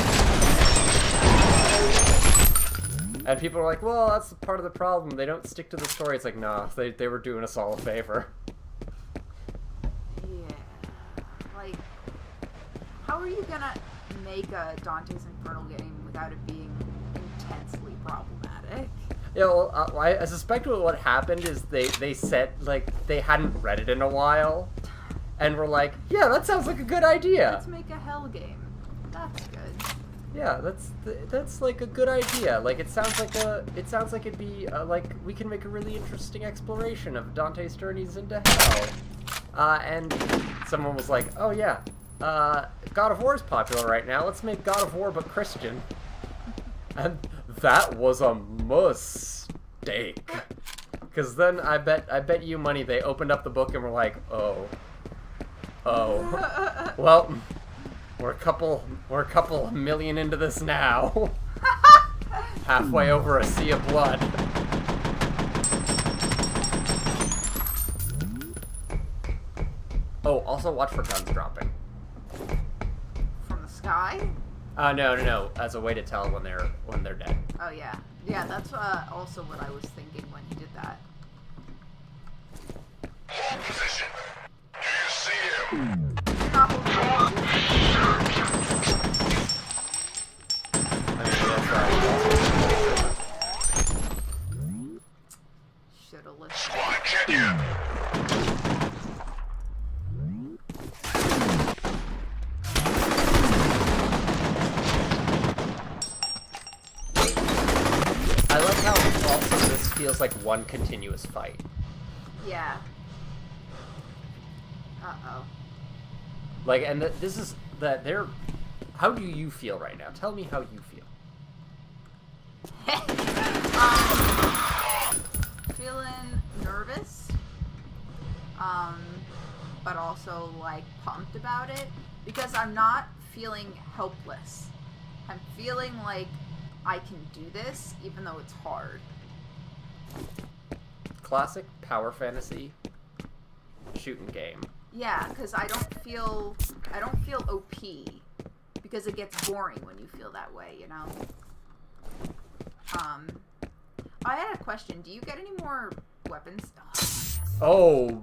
And people are like, well, that's part of the problem. They don't stick to the story. It's like, nah, they were doing us all a favor. Yeah. Like, how are you gonna make a Dante's Inferno game without it being intensely problematic? Yeah, well, I suspect what happened is they said, like, they hadn't read it in a while. And were like, yeah, that sounds like a good idea. Let's make a hell game. That's good. Yeah, that's like a good idea. Like, it sounds like it'd be like we can make a really interesting exploration of Dante's journeys into hell. And someone was like, oh yeah, God of War is popular right now. Let's make God of War but Christian. And that was a mistake. Because then I bet you money they opened up the book and were like, oh, well, we're a couple million into this now. Halfway over a sea of blood. Oh, also watch for guns dropping. From the sky? No. As a way to tell when they're dead. Oh yeah. Yeah, that's also what I was thinking when he did that. Hold position. Do you see him? Should've listened. Squad, can you? I love how also this feels like one continuous fight. Yeah. Uh-oh. Like, and this is that they're. How do you feel right now? Tell me how you feel. Feeling nervous. But also, like, pumped about it. Because I'm not feeling helpless. I'm feeling like I can do this, even though it's hard. Classic power fantasy shooting game. Yeah, because I don't feel OP. Because it gets boring when you feel that way, you know? I had a question. Do you get any more weapons? Oh,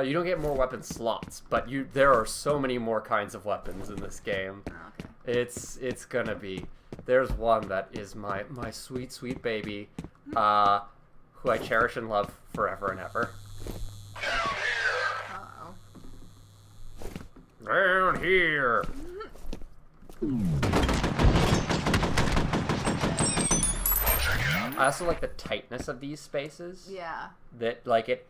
you don't get more weapon slots, but there are so many more kinds of weapons in this game. Okay. It's gonna be. There's one that is my sweet, sweet baby, who I cherish and love forever and ever. Uh-oh. Down here! I also like the tightness of these spaces. Yeah. That, like,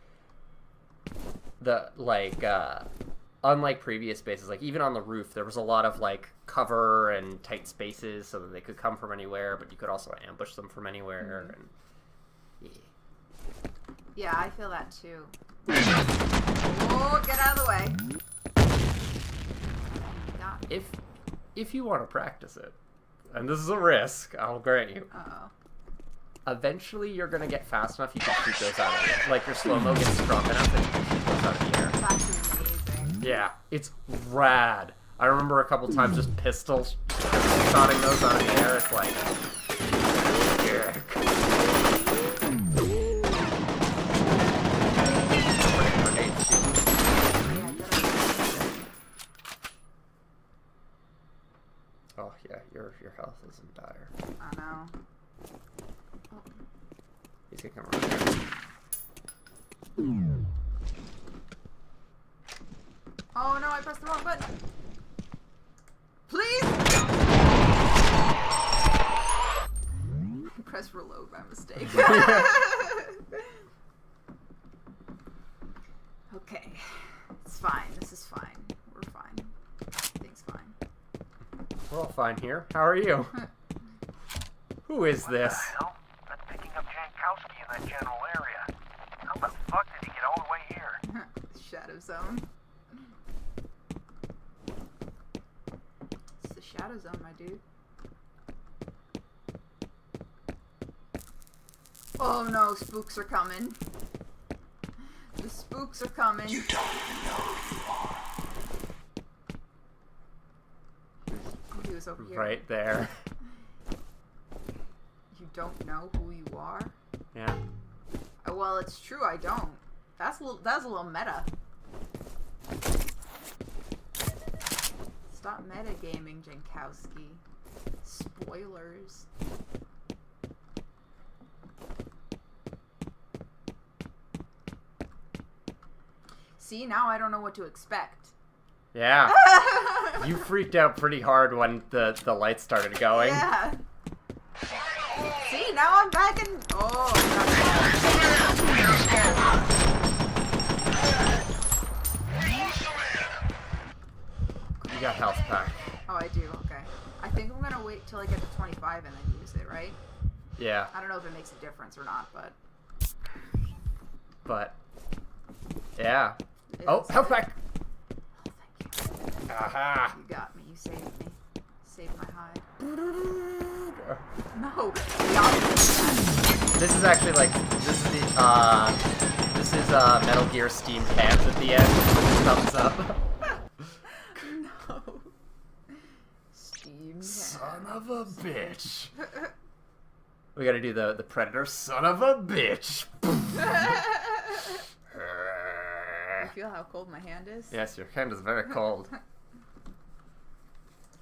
unlike previous spaces, like, even on the roof, there was a lot of, like, cover and tight spaces so that they could come from anywhere, but you could also ambush them from anywhere, and... Yeah, I feel that too. Oh, get out of the way. Got it. If you want to practice it, and this is a risk, I'll grant you. Uh-oh. Eventually, you're gonna get fast enough you can shoot those out of the air. Like, your slow-mo gets strong enough that you can shoot those out of the air. That's amazing. Yeah, it's rad. I remember a couple times just pistol shotting those out of the air. It's like... Yeah. Oh yeah, your health is in dire. I know. He's gonna come around here. Oh no, I pressed the wrong button. Please! Press reload by mistake. Okay. It's fine. This is fine. We're fine. Everything's fine. We're all fine here. How are you? Who is this? What the hell? That's picking up Jankowski in that general area. How the fuck did he get all the way here? Shadow Zone. It's the Shadow Zone, my dude. Oh no, spooks are coming. The spooks are coming. You don't even know who you are. Oh, he was over here. Right there. You don't know who you are? Yeah. Oh, well, it's true, I don't. That's a little meta. Stop metagaming, Jankowski. Spoilers. See, now I don't know what to expect. Yeah. You freaked out pretty hard when the lights started going. Yeah. See, now I'm back in. Oh, You got health pack. oh, I do. Okay. I think I'm gonna wait till I get to 25 and then use it, right? Yeah. I don't know if it makes a difference or not, but. But yeah. it Oh, is. health pack. Oh, thank you. Aha. You got me. You saved me. Saved my hide. No. The opposite of This is actually like this is Metal Gear Steam cans at the end with his thumbs up. that. No. Steam. Son of a bitch. We gotta do the Predator. Son of a bitch. You feel how cold my hand is? Yes, your hand is very cold.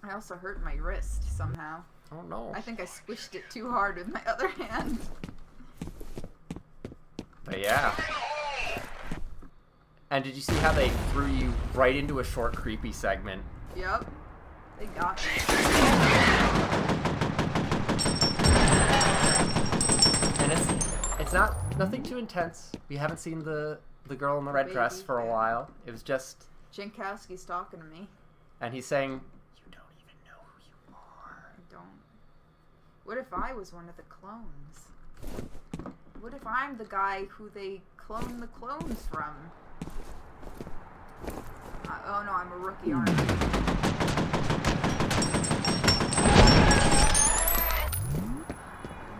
I also hurt my wrist somehow. Oh no. I think I squished it too hard with my other hand. But yeah. And did you see how they threw you right into a short, creepy segment? Yep. They got me. And it's not nothing too intense. We haven't seen the girl in the red dress Baby, for a yeah. while. It was just, Jankowski's talking to me. and he's saying, "You don't even know who you are." I don't. What if I was one of the clones? What if I'm the guy who they clone the clones from? Oh no, I'm a rookie, aren't I?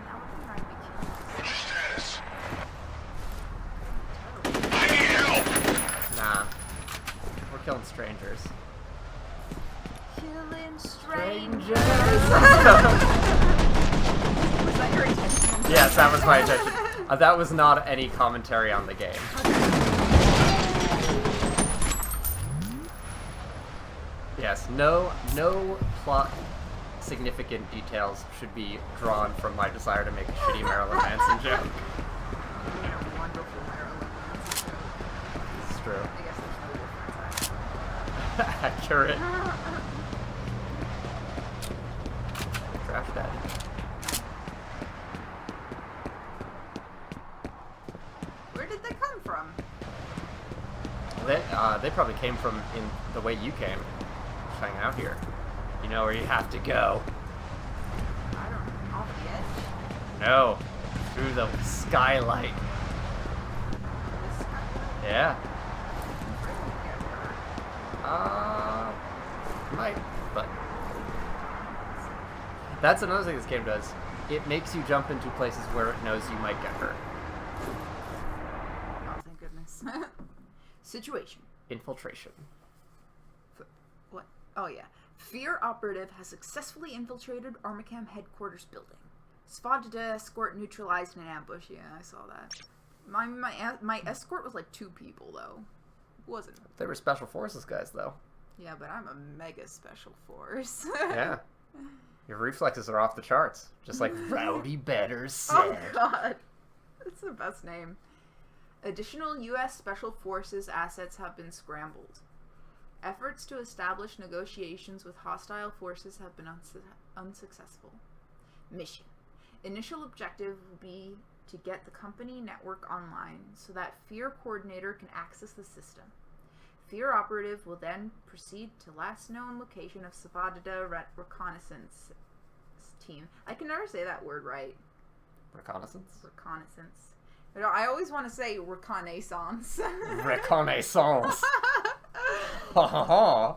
Now we're trying to be killed. What's your status? I need help. Nah, we're killing strangers. Killing strangers. Was that your intention? Yes, that was my intention. That was not any commentary on the game. Yes, no plot significant details should be drawn from my desire to make a shitty Marilyn Manson joke. A wonderful Marilyn Manson joke. It's true. I guess there's no difference. Accurate. Trash daddy. Where did they come from? They probably came from in the way you came, just hanging out here. You know where you have to go. I don't know. Off the edge? No, through the skylight. This kind of Yeah. really get hurt. Might, but that's another thing this game does. It makes you jump into places where it knows you might get hurt. Oh, thank goodness. Situation. Infiltration. What? Oh, yeah. F.E.A.R. operative has successfully infiltrated Armacam headquarters building. Spotted to escort neutralized in an ambush. Yeah, I saw that. My escort was like 2 people, though. Wasn't. They were special forces guys, though. Yeah, but I'm a mega special force. Yeah. Your reflexes are off the charts, just like Rowdy Better said. Oh god. That's the best name. Additional U.S. Special Forces assets have been scrambled. Efforts to establish negotiations with hostile forces have been unsuccessful. Mission. Initial objective will be to get the company network online so that F.E.A.R coordinator can access the system. F.E.A.R operative will then proceed to last known location of Savadida reconnaissance team. I can never say that word right. Reconnaissance? Reconnaissance. You know, I always want to say reconnaissance. Reconnaissance. Ha ha ha.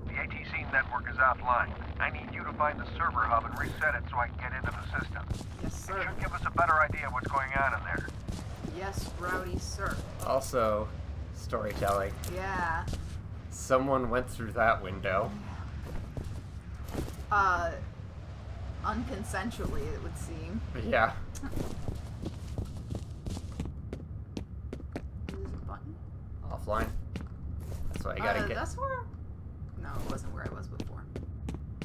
The ATC network is offline. I need you to find the server hub and reset it so I can get into the system. Yes, It sir. should give us a better idea of what's going on in there. Yes, Rowdy, sir. Also, storytelling. Yeah. Someone went through that window. Unconsensually, it would seem. Yeah. There's a button. Offline. That's why you gotta get. That's where... No, it wasn't where I was before.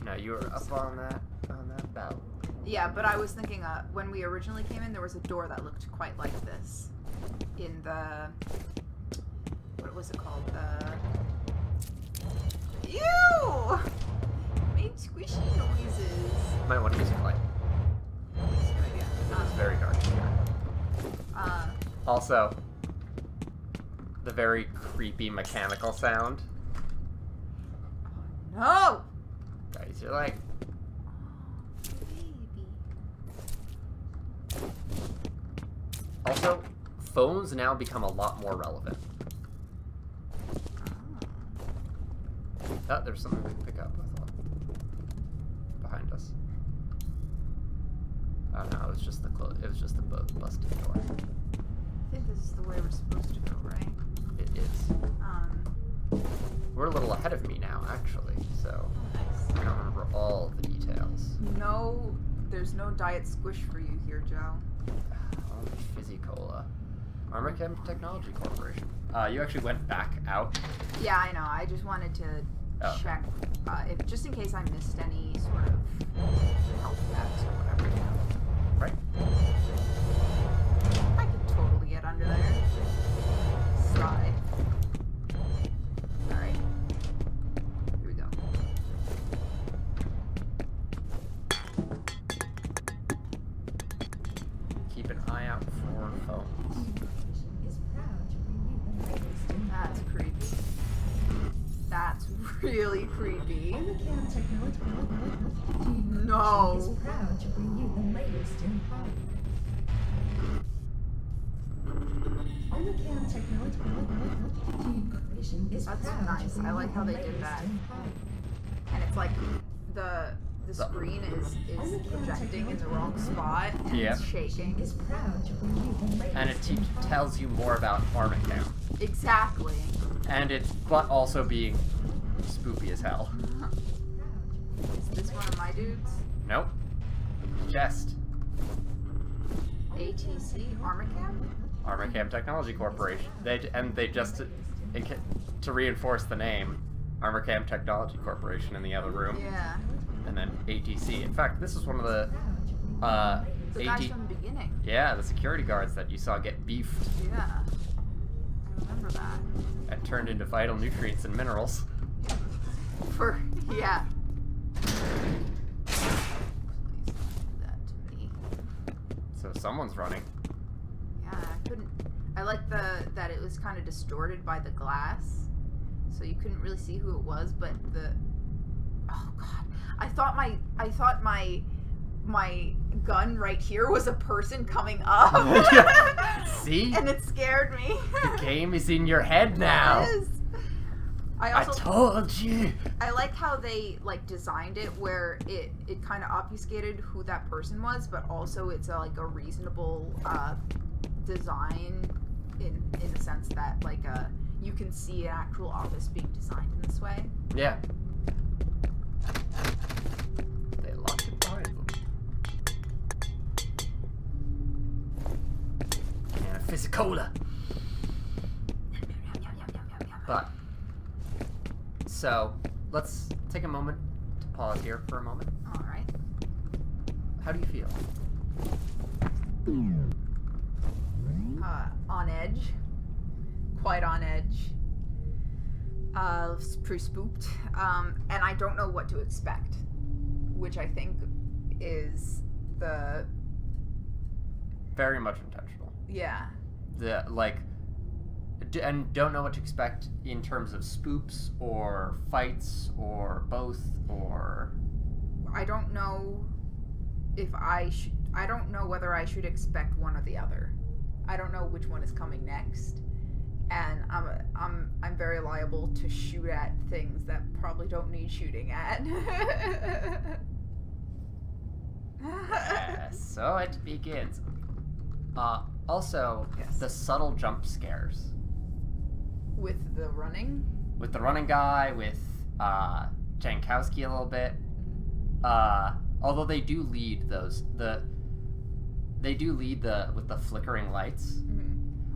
No, you were up on that bell. Yeah, but I was thinking, when we originally came in, there was a door that looked quite like this. In the... What was it called? Ew! Made squishy noises. Might want to use a light. That's a good idea. It's very dark here. Also, the very creepy mechanical sound. No! Guys, you're like, Baby. also, phones now become a lot more relevant. Oh, there's something we can pick up, I thought. Behind us. Oh no, it was just the busted door. I think this is the way we're supposed to go, right? It is. We're a little ahead of me now, actually, so Nice. I don't remember all the details. No, there's no diet squish for you here, Joe. Oh, Fizzy Cola. Armachem Technology Corporation. You actually went back out. Yeah, I know. I just wanted to Oh. check, if just in case I missed any sort of health packs or whatever. Right. I could totally get under there. Slide. Alright. Here we go. Keep an eye out for phones. That's creepy. That's really creepy. No. That's nice. I like how they did that. And it's like the screen is projecting in the wrong spot and Yeah. it's shaking. And it tells you more about Armachem. Exactly. And but also being spoopy as hell. Is this one of my dudes? Nope. Just ATC Armacam? Armachem Technology Corporation. They just to reinforce the name, Armachem Technology Corporation in the other room, Yeah. and then ATC. In fact, this was one of the The guys from the beginning. yeah, the security guards that you saw get beefed Yeah. I remember that. and turned into vital nutrients and minerals. Yeah. Please don't do that to me. So someone's running. Yeah, I couldn't. I like that it was kind of distorted by the glass, so you couldn't really see who it was. But oh god, I thought my gun right here was a person coming up. See? And it scared me. The game is in your head now. It is. I told you. I like how they designed it where it kind of obfuscated who that person was, but also it's a reasonable design in the sense that you can see an actual office being designed in this way. Yeah. They locked it behind them. And a Fizzy-Cola. But so let's take a moment to pause here for a moment. All right. How do you feel? On edge. Quite on edge. Pretty spooked. And I don't know what to expect, which I think is the... Very much intentional. Yeah. And don't know what to expect in terms of spoops or fights or both or... I don't know if I don't know whether I should expect one or the other. I don't know which one is coming next. And I'm very liable to shoot at things that probably don't need shooting at. So it begins. Also, Yes. the subtle jump scares. With the running? With the running guy, with Jankowski a little bit. Although they do lead with the flickering lights. Mm-hmm.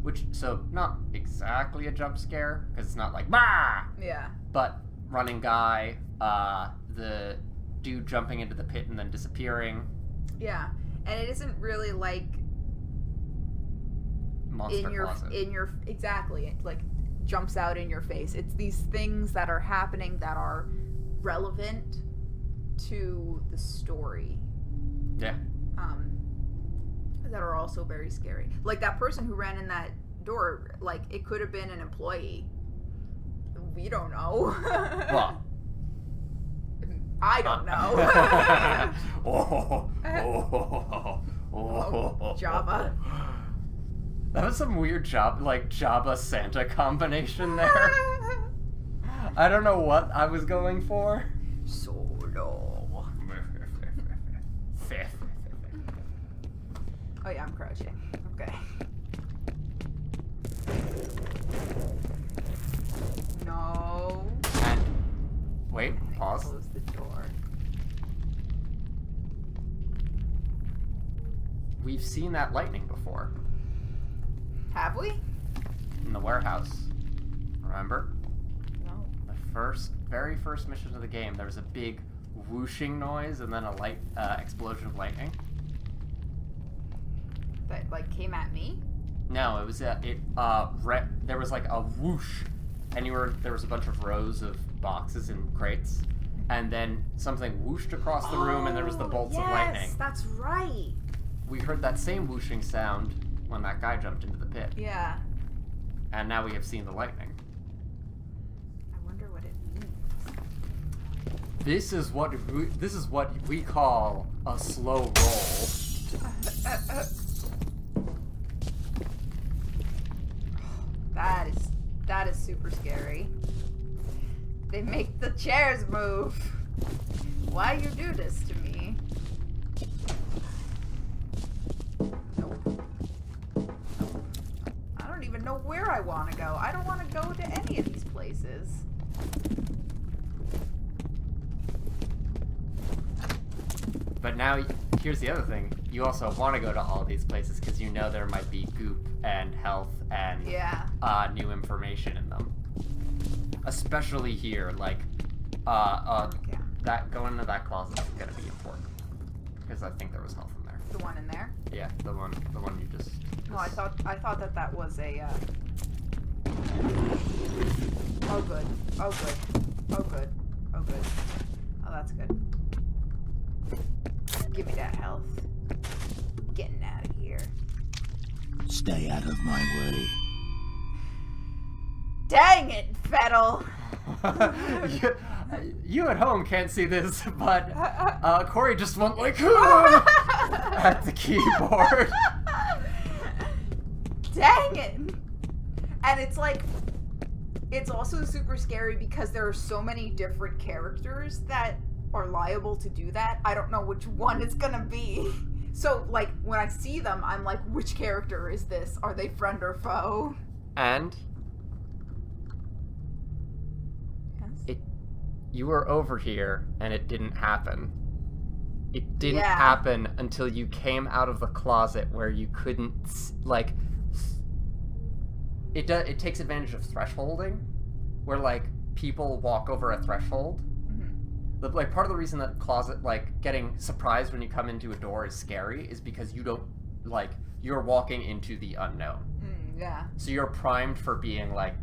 Which, so, not exactly a jump scare, because it's not like, bah! Yeah. But running guy, the dude jumping into the pit and then disappearing. Yeah. And it isn't really like Monster closet. exactly. It like jumps out in your face. It's these things that are happening that are relevant to the story. Yeah. That are also very scary. Like that person who ran in that door, like it could have been an employee. We don't know. Well. I don't know. Java. That was some weird Java Santa combination there. I don't know what I was going for. Solo. Oh yeah, I'm crouching. Okay. No. And wait, pause. Close the door. We've seen that lightning before Have we? in the warehouse. Remember? No. The very first mission of the game, there was a big whooshing noise and then a light explosion of lightning. That like came at me? No, it was there was like a whoosh, and there was a bunch of rows of boxes and crates, and then something whooshed across the room, and there was the bolts of lightning. Yes, that's right. We heard that same whooshing sound when that guy jumped into the pit, Yeah. and now we have seen the lightning. I wonder what it means. This is what we call a slow roll. That is super scary. They make the chairs move. Why you do this to me? Nope. I don't even know where I want to go. I don't want to go to any of these places. But now, here's the other thing. You also want to go to all these places because you know there might be goop and health and new information in them. Especially here, like, that going into that closet is going to be important. Because I think there was health in there. The one in there? Yeah, the one you just... No, I thought that was a, Oh, good. Oh, good. Oh, good. Oh, good. Oh, that's good. Give me that health. Getting out of here. Stay out of my way. Dang it, Fettel! you at home can't see this, but Corey just went like at the keyboard. Dang it! And it's like, it's also super scary because there are so many different characters that are liable to do that. I don't know which one it's gonna be. So, like, when I see them, I'm like, which character is this? Are they friend or foe? And Yes. you were over here, and it didn't happen. It didn't Yeah. happen until you came out of the closet where you couldn't, like... It takes advantage of thresholding, where, like, people walk over a threshold. Like, part of the reason that closet, like, getting surprised when you come into a door is scary is because you don't, like, you're walking into the unknown. Yeah. So you're primed for being like,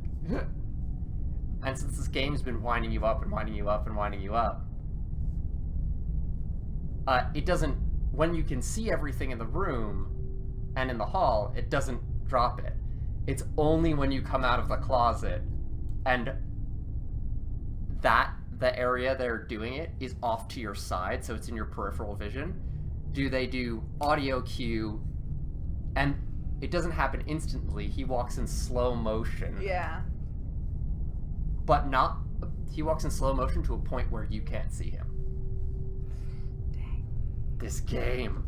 and since this game's been winding you up and winding you up and winding you up, it doesn't, when you can see everything in the room and in the hall, it doesn't drop it. It's only when you come out of the closet and the area they're doing it is off to your side, so it's in your peripheral vision. Do they do audio cue, and it doesn't happen instantly. He walks in slow motion. Yeah. But not, he walks in slow motion to a point where you can't see him. Dang. This game,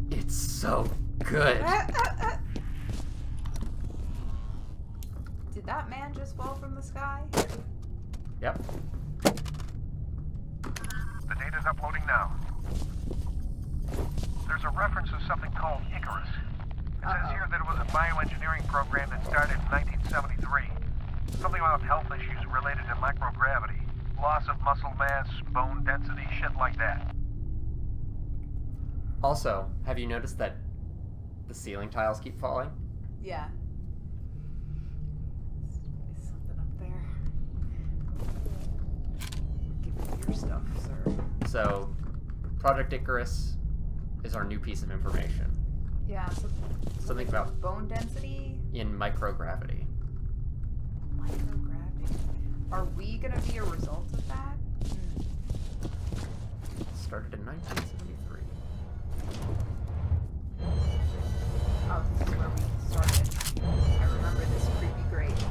it's so good. Did that man just fall from the sky? Yep. The data's uploading now. There's a reference to something called Icarus. It says here that it was a bioengineering program that started in 1973. Something about health issues related to microgravity, loss of muscle mass, bone density, shit like that. Also, have you noticed that the ceiling tiles keep falling? Yeah. There's something up there. Give me your stuff, sir. So, Project Icarus is our new piece of information. Yeah, so Something about bone density, in microgravity. microgravity. Are we gonna be a result of that? Started in 1973. Oh, this is where we started. I remember this creepy grate.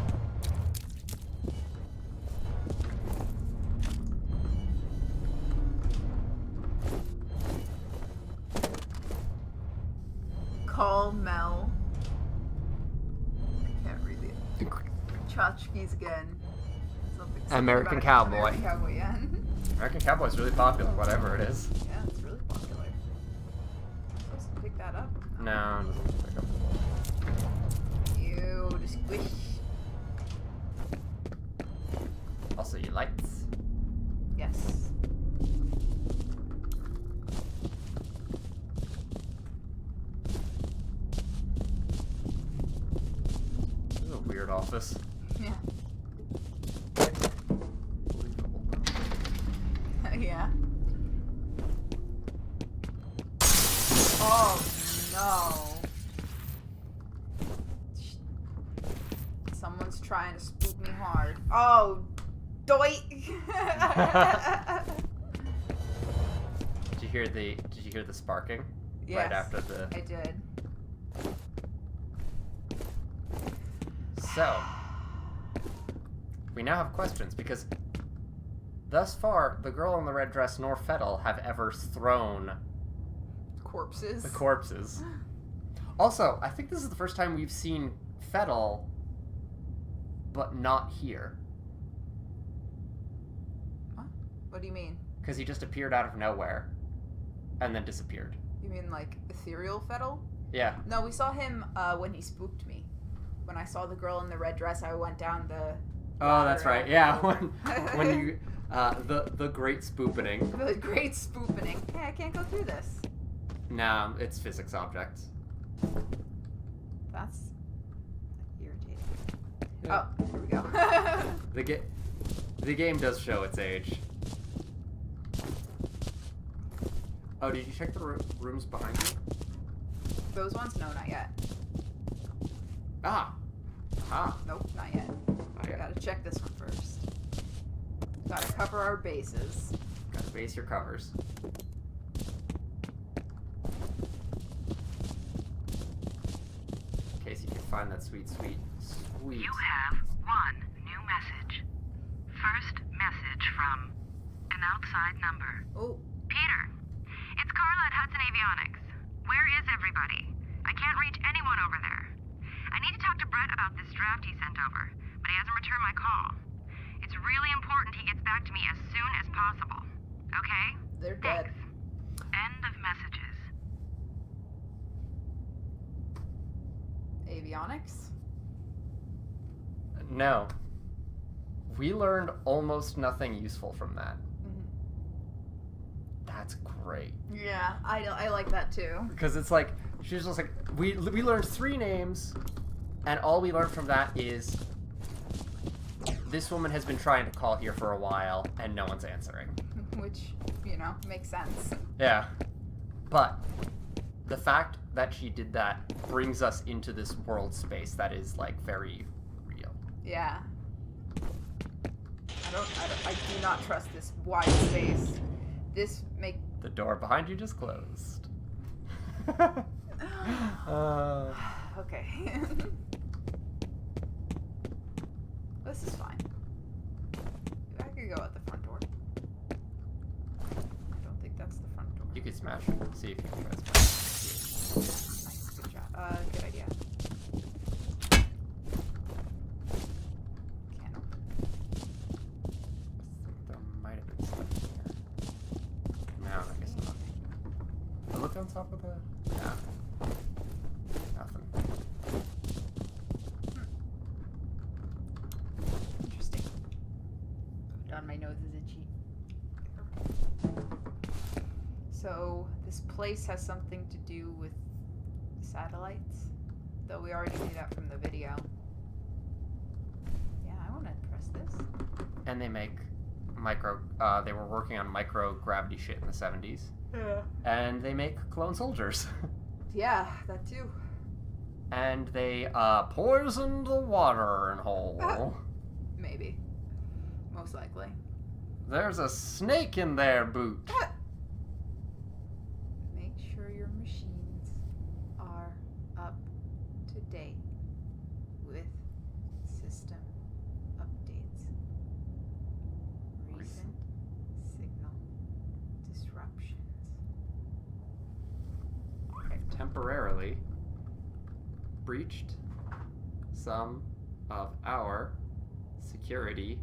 Call Mel. I can't read it. Tchotchkes again. Something American about Cowboy. American Cowboy, yeah. American Cowboy's really popular, whatever it is. Yeah, it's really popular. I'm supposed to pick that up. No, it doesn't pick up. Ew, the squish. Also, you lights. Yes. This is a weird office. Yeah. Yeah. Oh no. Someone's trying to spook me hard. Oh, doit. Did you hear the sparking? Yes, Right after the. I did. So, we now have questions because thus far, the girl in the red dress nor Fettel have ever thrown Corpses. the corpses. Also, I think this is the first time we've seen Fettel, but not here. Huh? What do you mean? Because he just appeared out of nowhere and then disappeared. You mean like ethereal Fettel? Yeah. No, we saw him when he spooked me. When I saw the girl in the red dress, I went down the. Oh, that's right. Yeah, ladder. when you the great spoopening. The great spoopening. Hey, I can't go through this. Nah, it's physics objects. That's irritating. Yeah. Oh, here we go. The game does show its age. Oh, did you check the rooms behind you? Those ones? No, not yet. Ah. Nope, not yet. Not We yet. gotta check this one first. Gotta cover our bases. Gotta base your covers. In case you can find that sweet. You have one new message. First message from an outside number. Oh, Peter, it's Carla at Hudson Avionics. Where is everybody? I can't reach anyone over there. I need to talk to Brett about this draft he sent over, but he hasn't returned my call. It's really important he gets back to me as soon as possible. Okay? they're dead. Thanks. End of messages. Avionics? No. We learned almost nothing useful from that. That's great. Yeah, I like that too. Because it's like, she's just like, we learned 3 names, and all we learned from that is this woman has been trying to call here for a while, and no one's answering. Which, you know, makes sense. Yeah. But the fact that she did that brings us into this world space that is, like, very real. Yeah. I do not trust this wide space. This make... The door behind you just closed. Okay. This is fine. I could go out the front door. I don't think that's the front door. You could smash it. See if you can try to smash it. Nice, good job. Good idea. Can't open. There might have been stuff in here. No, I guess not. I look on top of the... Yeah. Nothing. Interesting. God, my nose is itchy. So, this place has something to do with satellites? Though we already knew that from the video. Yeah, I want to press this. And they make they were working on microgravity shit in the 70s. Yeah. And they make clone soldiers. Yeah, that too. And they poisoned the watering hole. Maybe. Most likely. There's a snake in there, Boot. Make sure your machines are up to date with system updates. Recent signal disruptions. Temporarily breached some of our security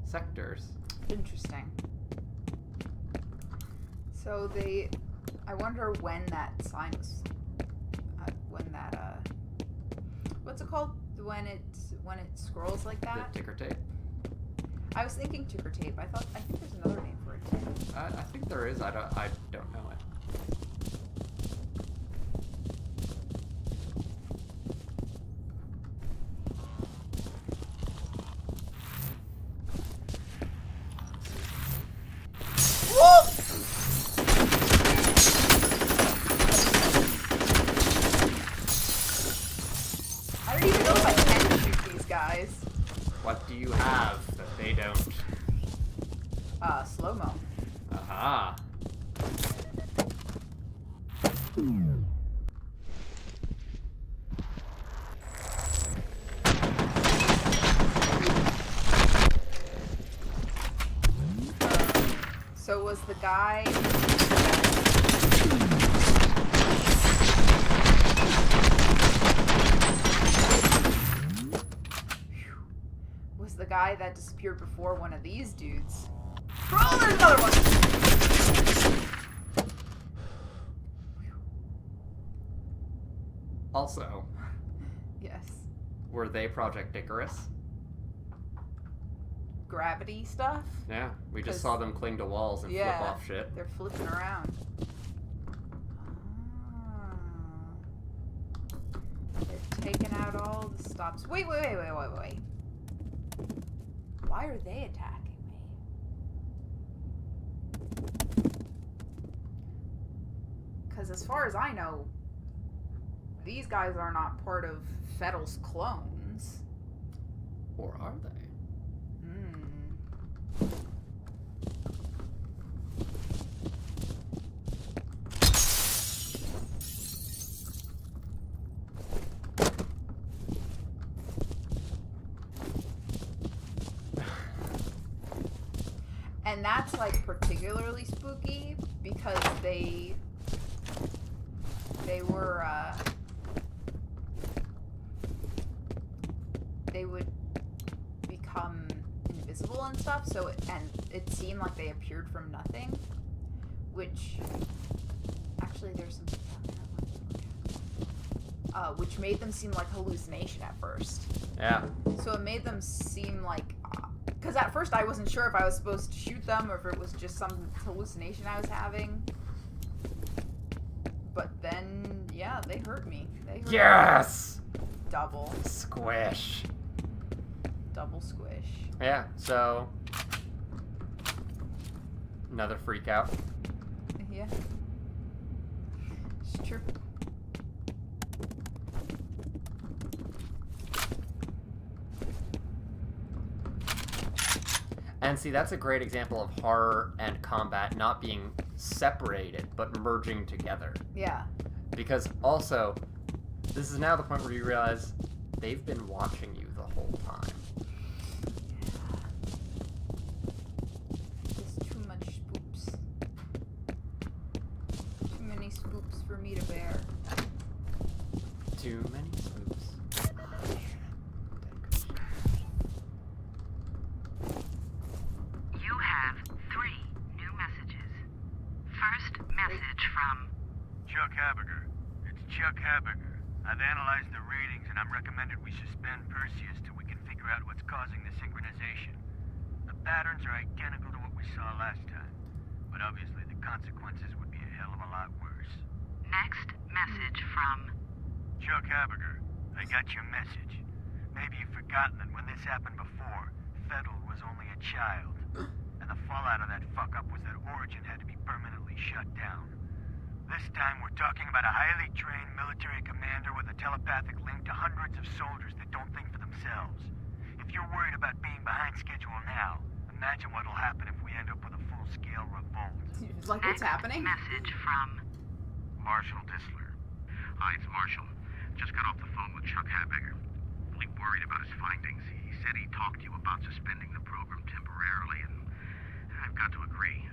sectors. Interesting. So I wonder when that sign was, what's it called? When it scrolls like that? The ticker tape. I was thinking ticker tape. I think there's another name for it too. I think there is. I don't know it. I don't even know if I can shoot these guys. What do you have that they don't? Slow-mo. Aha. So was the guy... Was the guy that disappeared before one of these dudes? Oh, there's another one! Also, Yes. were they Project Icarus? Gravity stuff? Yeah, we just 'Cause- saw them cling to walls and flip off shit. They're flipping around. Ah. They're taking out all the stops. Wait. Why are they attacking me? Because as far as I know, these guys are not part of Fettel's clones. Or are they? And that's like particularly spooky because they were they would become invisible and stuff, so it seemed like they appeared from nothing, which actually there's some stuff down there I want to look which made them seem like hallucination at first. Yeah. So it made them seem like... Because at first I wasn't sure if I was supposed to shoot them or if it was just some hallucination I was having. But then, yeah, they hurt me. They hurt Yes! me. Double. Squish. Double squish. Yeah, so... Another freak out. Yeah. It's true. And see, that's a great example of horror and combat not being separated, but merging together. Yeah. Because also, this is now the point where you realize they've been watching you the whole time. Just too much spoops. Too many spoops for me to bear. Too many spooks. You have 3 new messages. First message from Chuck Haberger. It's Chuck Haberger. I've analyzed the readings and I'm recommended we suspend Perseus till we can figure out what's causing the synchronization. The patterns are identical to what we saw last time, but obviously the consequences would be a hell of a lot worse. next message from Chuck Haberger, I got your message. Maybe you've forgotten that when this happened before, F.E.A.R was only a child. And the fallout of that fuck-up was that Origin had to be permanently shut down. This time we're talking about a highly trained military commander with a telepathic link to hundreds of soldiers that don't think for themselves. If you're worried about being behind schedule now, imagine what'll happen if we end up with a full-scale revolt. Like what's next happening? message from Marshall Disler. Hi, it's Marshall. Just got off the phone with Chuck Haberger. Really worried about his findings. He said he talked to you about suspending the program temporarily, and I've got to agree.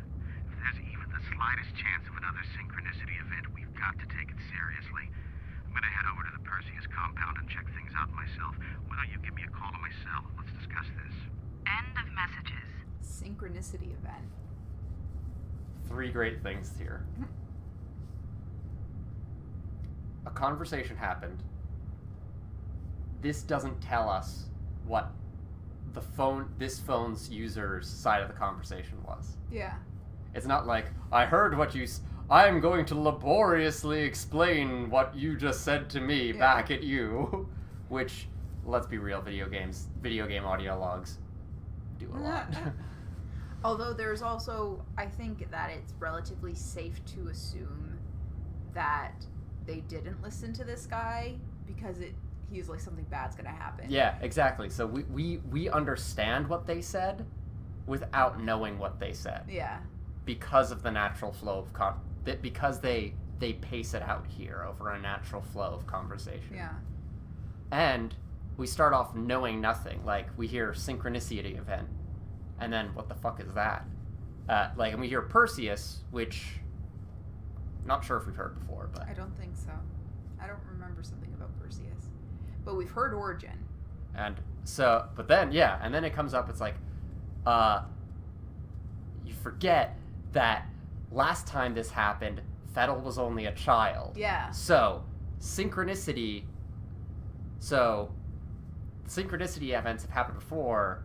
If there's even the slightest chance of another synchronicity event, we've got to take it seriously. I'm gonna head over to the Perseus compound and check things out myself. Why don't you give me a call on my cell and let's discuss this? end of messages. Synchronicity event. 3 great things here. A conversation happened. This doesn't tell us what this phone's user's side of the conversation was. Yeah. It's not like, I heard what you I'm going to laboriously explain what you just said to me back at you. Which, let's be real, video game audio logs do a lot. Although there's also, I think that it's relatively safe to assume that they didn't listen to this guy because he's like something bad's gonna happen. Yeah, exactly. So we understand what they said without knowing what they said. Yeah. Because of the natural flow of because they pace it out here over a natural flow of conversation. Yeah. And we start off knowing nothing. Like, we hear synchronicity event, and then what the fuck is that? And we hear Perseus, which not sure if we've heard before, but I don't think so. I don't remember something about Perseus. But we've heard Origin. and so, but then and then it comes up. It's like, you forget that last time this happened, F.E.A.R was only a child. Yeah. So synchronicity events have happened before.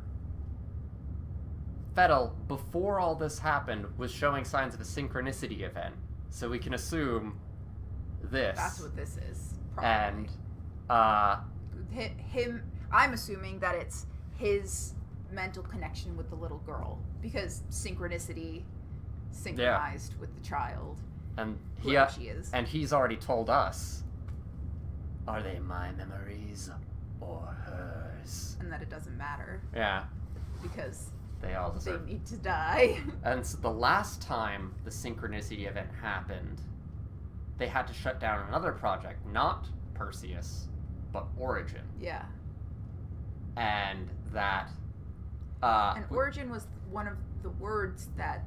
F.E.A.R, before all this happened, was showing signs of a synchronicity event. So we can assume this. That's what this is. Probably. And him. I'm assuming that it's his mental connection with the little girl because synchronicity synchronized with the child. and Whoever she is. and he's already told us. Are they my memories or hers? And that it doesn't matter Yeah, because they all they deserve. need to die. And so the last time the synchronicity event happened, they had to shut down another project, not Perseus, but Origin. Yeah. And that And Origin was one of the words that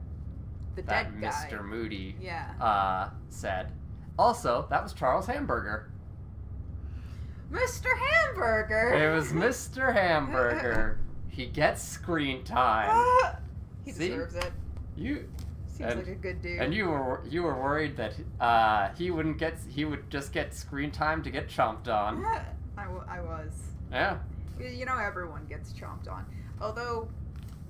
the that dead guy. Mr. Moody said. Also, that was Charles Hamburger. Mr. Hamburger! It was Mr. Hamburger. He gets screen time. He See? deserves it. You Seems like a good dude. And you were worried that he would just get screen time to get chomped on. I was. Yeah. You know, everyone gets chomped on. Although,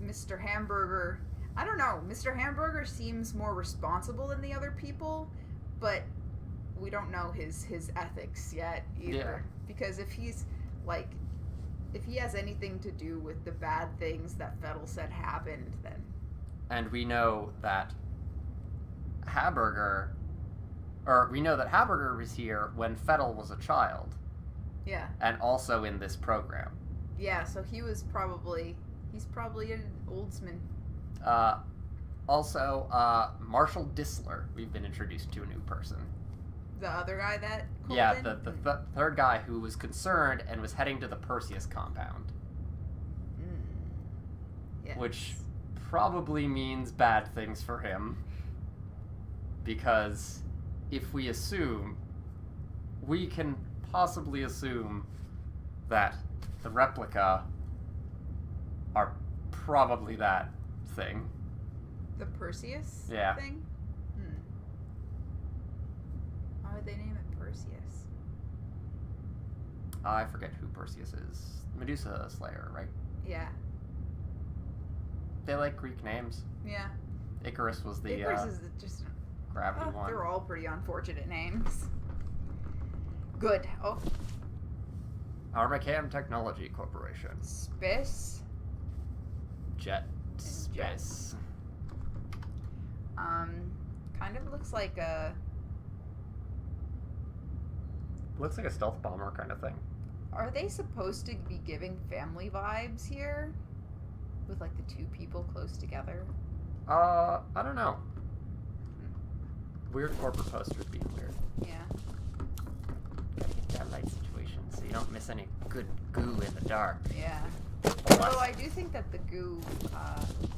Mr. Hamburger, I don't know, Mr. Hamburger seems more responsible than the other people, but we don't know his ethics yet either. Yeah. Because if he's, like, if he has anything to do with the bad things that Fettel said happened, then... And we know that Hamburger was here when Fettel was a child. Yeah. And also in this program. Yeah, so he's probably an oldsman. Also, Marshall Disler, we've been introduced to a new person. The other guy that called Yeah, in? the third guy who was concerned and was heading to the Perseus compound. Yes. Which probably means bad things for him. Because if we can possibly assume that the replica are probably that thing. The Perseus Yeah. thing? Why would they name it Perseus? I forget who Perseus is. Medusa Slayer, right? Yeah. They like Greek names. Yeah. Icarus was the Icarus is just... gravity one. They're all pretty unfortunate names. Good. Oh. Armacam Technology Corporation. Space. Jet Jet. Space. Kind of looks like a... Looks like a stealth bomber kind of thing. Are they supposed to be giving family vibes here? With, like, the two people close together? I don't know. Weird corporate posters being weird. Yeah. Gotta get that light situation so you don't miss any good goo in the dark. Yeah. Plus- Although I do think that the goo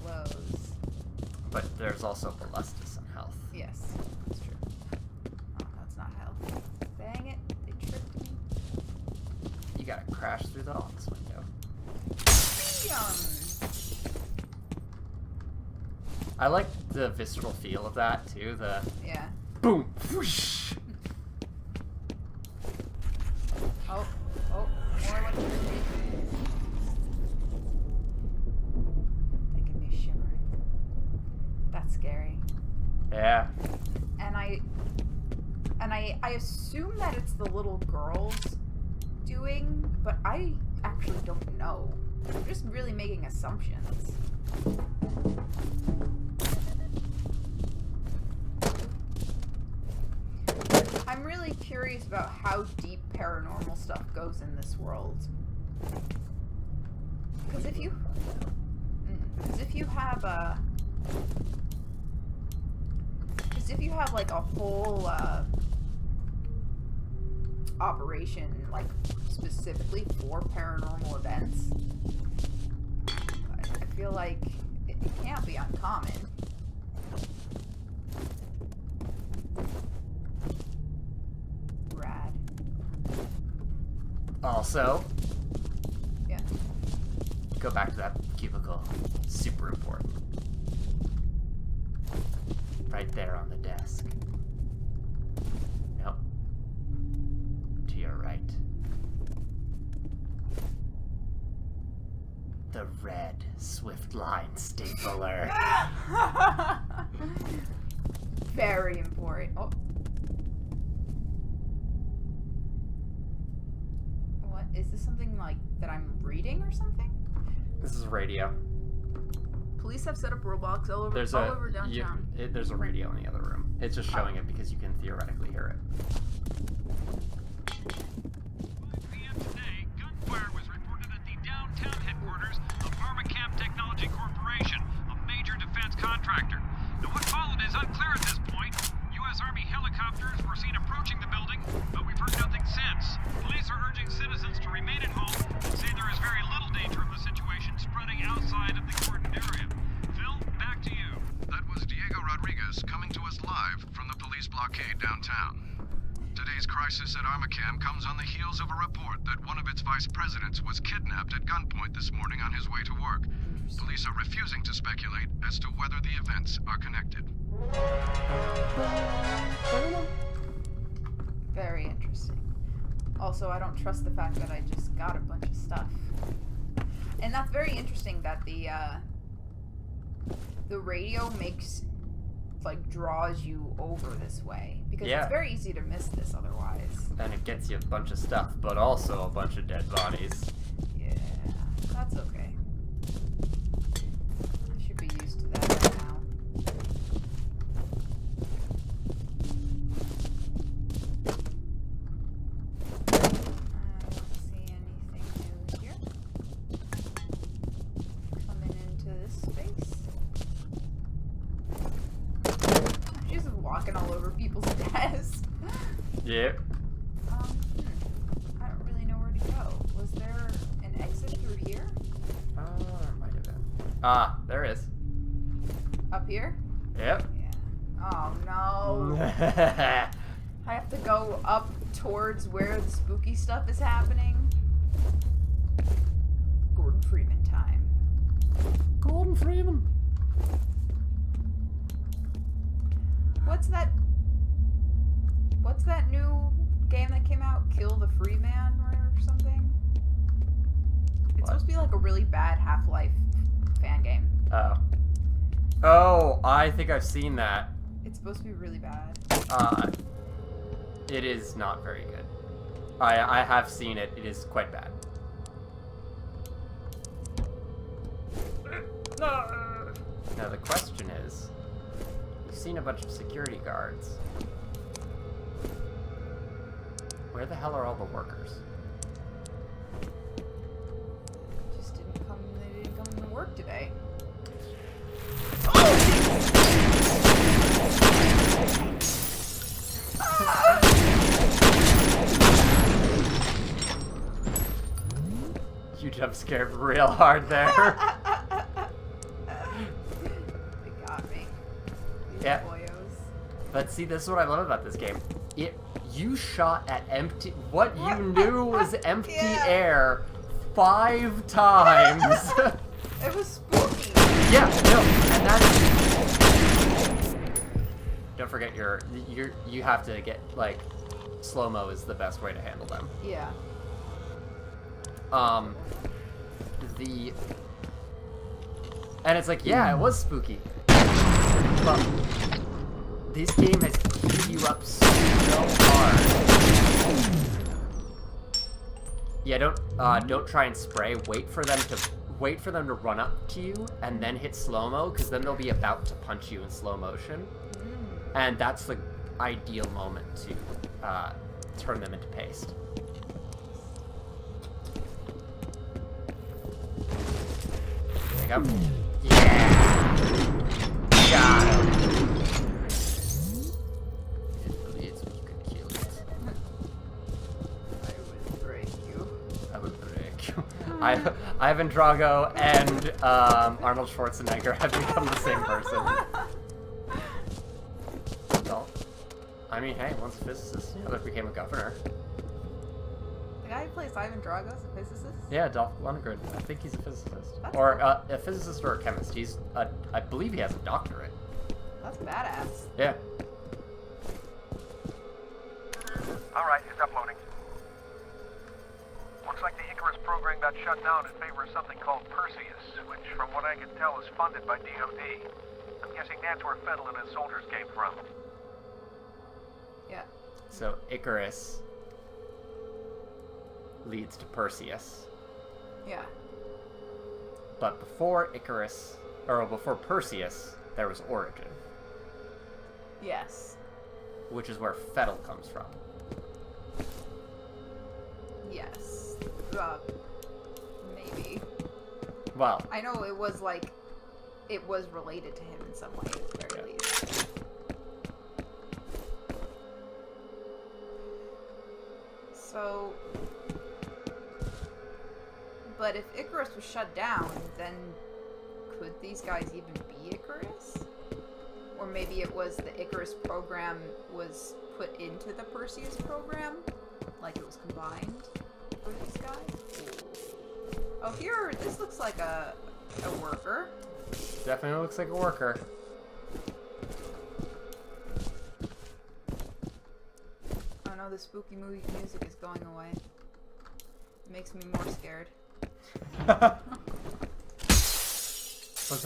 glows. But there's also Balestus and health. Yes, that's true. Oh, that's not healthy. Dang it, they tricked me. You gotta crash through the office window. I like the visceral feel of that too. The Yeah. boom, whoosh. Oh, more electricity. That gave me a shimmer. That's scary. Yeah. And I assume that it's the little girls doing, but I actually don't know. I'm just really making assumptions. I'm really curious about how deep paranormal stuff goes in this world. Because if you have like a whole operation like specifically for paranormal events, I feel like it can't be uncommon. Rad. Also, Yeah. go back to that cubicle. Super important. Right there on the desk. Nope. To your right. The red Swift Line stapler. Very important. Oh. What? Is this something like that I'm reading or something? This is radio. Police have set up roadblocks all over, There's all over downtown. There's a radio in the other room. It's just showing it because you can theoretically hear it. 5 p.m. today, gunfire was reported at the downtown headquarters of Armacam Technology Corporation, a major defense contractor. Now, what followed is unclear at this point. U.S. Army helicopters were seen approaching the building, but we've heard nothing since. Police are urging citizens to remain at home and say there is very little danger of the situation spreading outside of the cordoned area. Phil, back to you. That was Diego Rodriguez coming to us live from the police blockade downtown. Today's crisis at Armacam comes on the heels of a report that one of its vice presidents was kidnapped at gunpoint this morning on his way to work. Police are refusing to speculate as to whether the events are connected. Very interesting. Also, I don't trust the fact that I just got a bunch of stuff. And that's very interesting that the radio draws you over this way. Because it's very easy to miss this otherwise. And it gets you a bunch of stuff, but also a bunch of dead bodies. Yeah, that's okay. I should be used to that right now. I don't see anything new here. Coming into this space. She's just walking all over people's desks. Yep. I don't really know where to go. Was there an exit through here? There might have been. Ah, there is. Up here? Yep. Yeah. Oh no. I have to go up towards where the spooky stuff is happening. Gordon Freeman time. Gordon Freeman. What's that new game that came out? Kill the Free Man or something? It's supposed to be like a really bad Half-Life fan game. Oh. Oh, I think I've seen that. It's supposed to be really bad. It is not very good. I have seen it. It is quite bad. Now the question is, you've seen a bunch of security guards. Where the hell are all the workers? They didn't come to work today. You jump scared real hard there. They got me. These Yeah. boyos. But see, this is what I love about this game. You shot at empty, what you knew was empty air 5 times. It was spooky. Yeah, no, and that is. Don't forget you have to get like slow-mo is the best way to handle them. Yeah. And it's like, yeah, it was spooky. But this game has heated you up so hard. Yeah, don't try and spray. Wait for them to run up to you and then hit slow-mo, because then they'll be about to punch you in slow motion. And that's the ideal moment to turn them into paste. There you go. Yeah! Got him! It believes we could kill it. I would break you. I would break you. Ivan Drago and Arnold Schwarzenegger have become the same person. Well, I mean, hey, once a physicist, the other became a governor. The guy who plays Ivan Drago is a physicist? Yeah, Dolph Lundgren. I think he's a physicist. That's or cool. a physicist or a chemist. I believe he has a doctorate. That's badass. Yeah. Alright, it's uploading. Looks like the Icarus program got shut down in favor of something called Perseus, which, from what I can tell, is funded by DoD. I'm guessing that's where Fettel and his soldiers came from. Yeah. So Icarus leads to Perseus. Yeah. But before Perseus, there was Origin, Yes. which is where Fettel comes from. Yes. Maybe. Well, I know it was related to him in some way, at the very least. So, but if Icarus was shut down, then could these guys even be Icarus? Or maybe it was the Icarus program was put into the Perseus program? Like it was combined for these guys? Oh, here, this looks like a A worker? Definitely looks like a worker. Oh no, the spooky movie music is going away. It makes me more scared. Was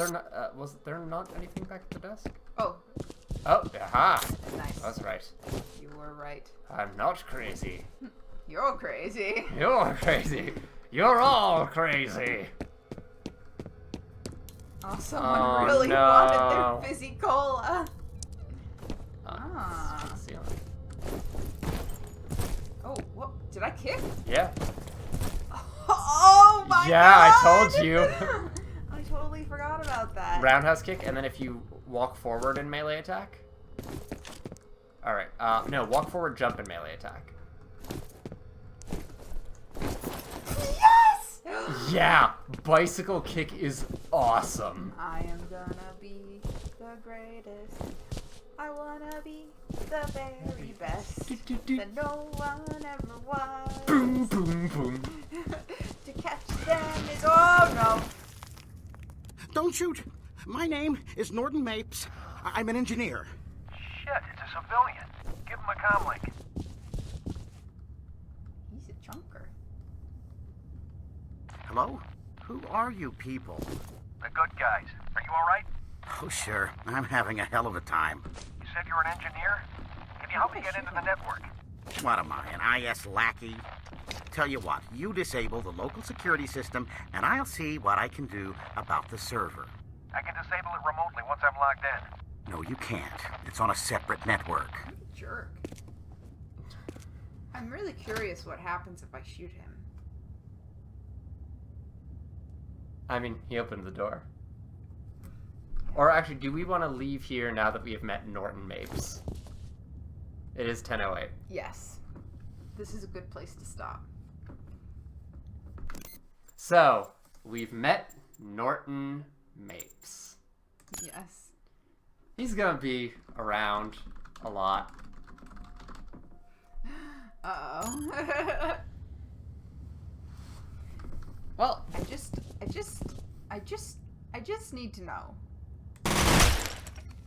there not anything back at the desk? Oh. Oh, aha! Nice. That's right. You were right. I'm not crazy. You're crazy. You're crazy. You're all crazy. Oh, someone really wanted their fizzy cola. Oh, what? Did I kick? Yeah. Oh my god! Yeah, I told you. I totally forgot about that. Roundhouse kick, and then if you walk forward in melee attack. Alright, no, walk forward, jump, and melee attack. Yes! Yeah! Bicycle kick is awesome. I am gonna be the greatest. I wanna be the very best that no one ever was. Boom, boom, boom. To catch them is oh no. Don't shoot. My name is Norton Mapes. I'm an engineer. Shit, it's a civilian. Give him a comlink. He's a chunker. Hello? Who are you people? The good guys. Are you alright? Oh, sure. I'm having a hell of a time. You said you're an engineer? Can you help me get into the network? What am I, an IS lackey? Tell you what, you disable the local security system, and I'll see what I can do about the server. I can disable it remotely once I'm logged in. No, you can't. It's on a separate network. What a jerk. I'm really curious what happens if I shoot him. I mean, he opened the door. Or actually, do we want to leave here now that we have met Norton Mapes? It is 10:08. Yes. This is a good place to stop. So, we've met Norton Mapes. Yes. He's gonna be around a lot. Uh-oh. Well, I just need to know.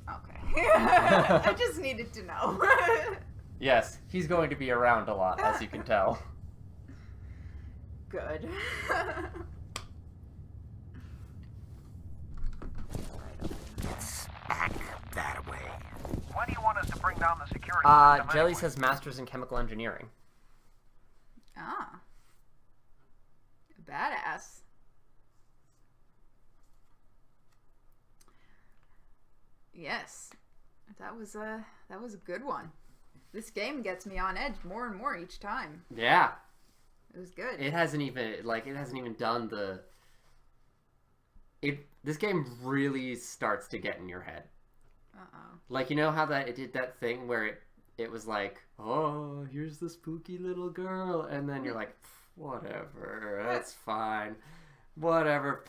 Okay. I just needed to know. yes, he's going to be around a lot, as you can tell. Good. It's back that way. Why do you want us to bring down the security system Jelly anyway? says Masters in Chemical Engineering. Ah. Badass. Yes. That was a good one. This game gets me on edge more and more each time. Yeah. It was good. It hasn't even done the... This game really starts to get in your head. Uh-oh. Like, you know how it did that thing where it was like, oh, here's the spooky little girl, and then you're like, whatever, that's fine. Whatever.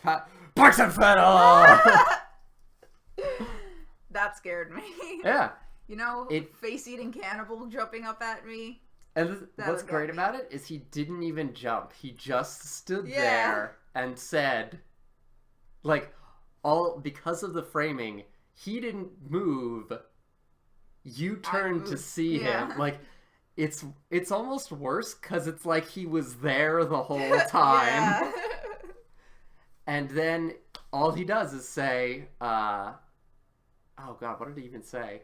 Parks and Fiddle! That scared me. Yeah. You know, face-eating cannibal jumping up at me. And what's great about it is he didn't even jump. He just stood there and said, like, because of the framing, he didn't move. You turned to see him. Like, it's almost worse because it's like he was there the whole time. And then all he does is say, oh god, what did he even say?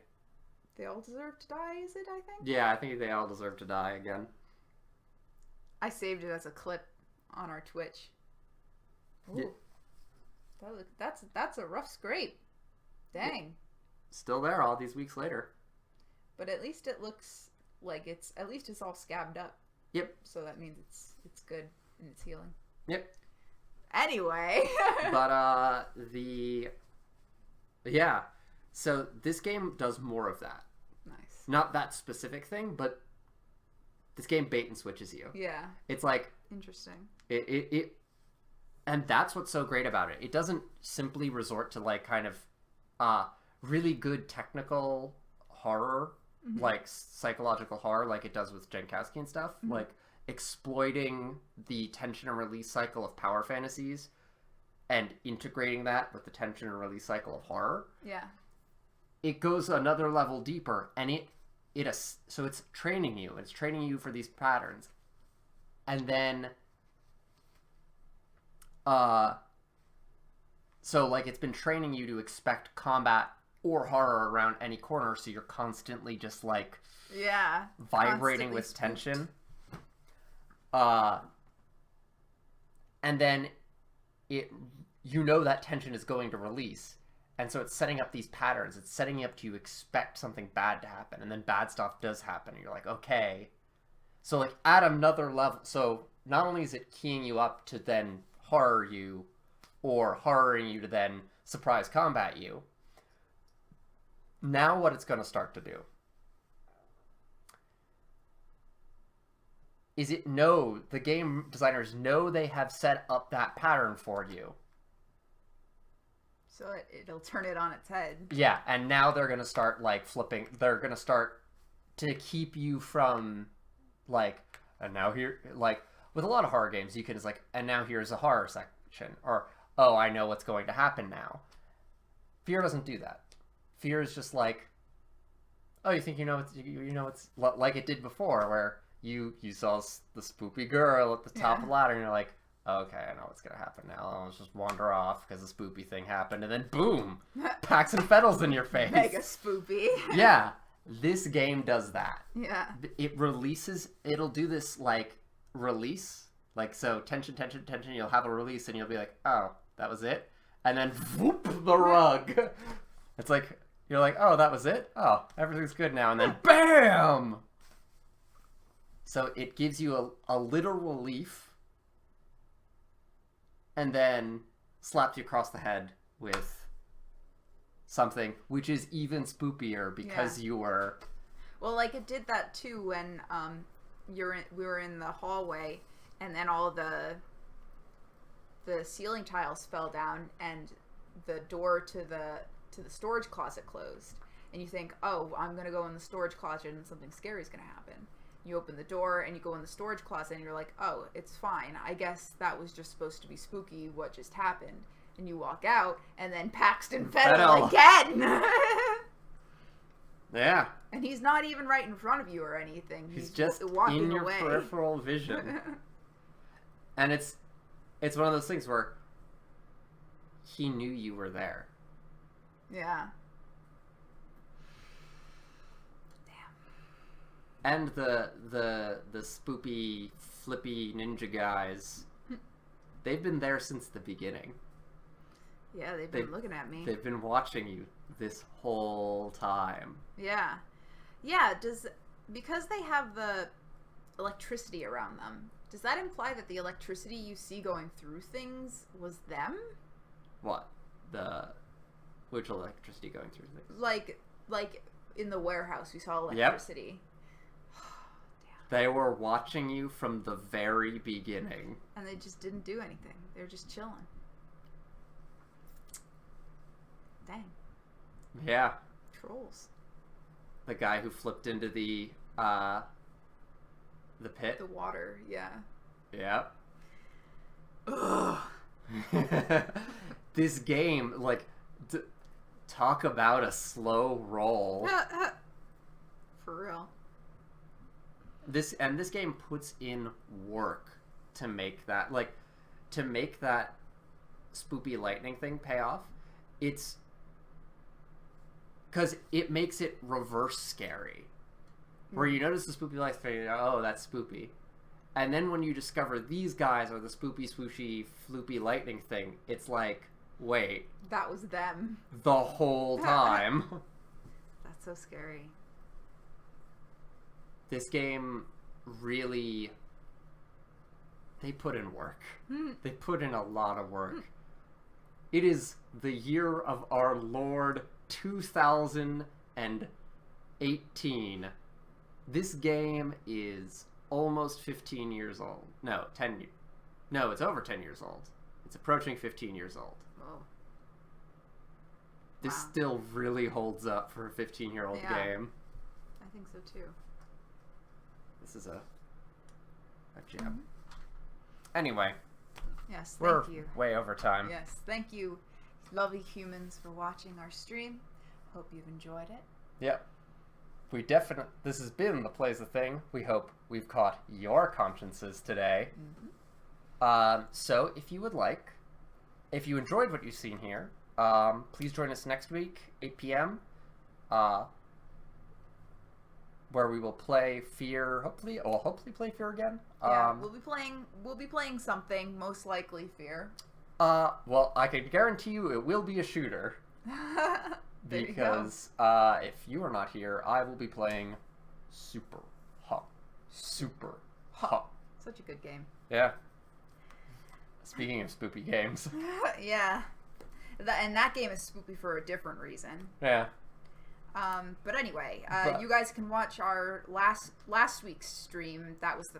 They all deserve to die, is it, I think? Yeah, I think they all deserve to die again. I saved it as a clip on our Twitch. Ooh. Yeah. That's a rough scrape. Dang. Yeah. Still there all these weeks later. But at least it looks like it's all scabbed up. Yep. So that means it's good and it's healing. Yep. Anyway. But yeah. So this game does more of that. Nice. Not that specific thing, but this game bait and switches you. Yeah. It's like interesting. It and that's what's so great about it. It doesn't simply resort to like kind of really good technical horror, like psychological horror like it does with Jankowski and stuff, like exploiting the tension and release cycle of power fantasies and integrating that with the tension and release cycle of horror, Yeah. it goes another level deeper, and so it's training you. It's training you for these patterns, and then, so like it's been training you to expect combat or horror around any corner, so you're constantly just like vibrating with tension. And then that tension is going to release. And so it's setting up these patterns. It's setting you up to expect something bad to happen. And then bad stuff does happen. And you're like, okay. So like at another level. So not only is it keying you up to then horror you or horroring you to then surprise combat you. Now what it's going to start to do is the game designers know they have set up that pattern for you. So it'll turn it on its head. Yeah, and now they're going to start, like, flipping. They're going to start to keep you from, like, and now here, like, with a lot of horror games, you can just, like, and now here's a horror section. Or, oh, I know what's going to happen now. F.E.A.R doesn't do that. F.E.A.R is just like, oh, you think you know it's like it did before, where you saw the spoopy girl at the top of the ladder, and you're like, okay, I know what's gonna happen now. I'll just wander off because the spoopy thing happened, and then boom, Paxton Fettle's in your face. Mega spoopy. Yeah, this game does that. Yeah. It'll do this, like, release. Like, so tension, you'll have a release, and you'll be like, oh, that was it? And then, whoop, the rug. It's like, you're like, oh, that was it? Oh, everything's good now. And then, BAM! So it gives you a little relief, and then slaps you across the head with something which is even spoopier because you were... Well, like, it did that too when we were in the hallway, and then all the ceiling tiles fell down, and the door to the storage closet closed. And you think, oh, I'm going to go in the storage closet and something scary is going to happen. You open the door and you go in the storage closet and you're like, oh, it's fine. I guess that was just supposed to be spooky what just happened. And you walk out, and then Paxton Fettle again! Yeah. And he's not even right in front of you or anything. He's just walking in your away. peripheral vision. And it's one of those things where he knew you were there. Yeah. And the spoopy, flippy ninja guys, they've been there since the beginning. Yeah, they've been looking at me. They've been watching you this whole time. Yeah. Yeah, because they have the electricity around them, does that imply that the electricity you see going through things was them? What? Which electricity going through things? Like in the warehouse, we saw electricity. Yep. They were watching you from the very beginning. And they just didn't do anything. They were just chilling. Dang. Yeah. Trolls. The guy who flipped into the pit. The water, yeah. Yep. Ugh. This game, like, talk about a slow roll. For real. This game puts in work to make that spoopy lightning thing pay off. It's because it makes it reverse scary, where you notice the spoopy lightning thing, oh, that's spoopy, and then when you discover these guys are the spoopy, swooshy, floopy lightning thing, it's like, wait, that was them the whole time. That's so scary. This game really, they put in work. They put in a lot of work. It is the year of our Lord 2018. This game is almost 15 years old. No, 10. No, it's over 10 years old. It's approaching 15 years old. Whoa. This still really holds up for a 15-year-old game. I think so too. This is a gem. Anyway, Yes, We're thank you. way over time. Yes, thank you, lovely humans, for watching our stream. Hope you've enjoyed it. Yep. This has been The Plays the Thing. We hope we've caught your consciences today. So, if you would like, if you enjoyed what you've seen here, please join us next week, 8 p.m., where we will play F.E.A.R. Hopefully play F.E.A.R. again. Yeah, we'll be playing something, most likely F.E.A.R. Well, I can guarantee you it will be a shooter. There Because if you are not here, I will be playing Super Hot. Super Hot. Such a good game. Yeah. Speaking of spoopy games. Yeah. And that game is spoopy for a different reason. Yeah. But anyway, you guys can watch our last week's stream. That was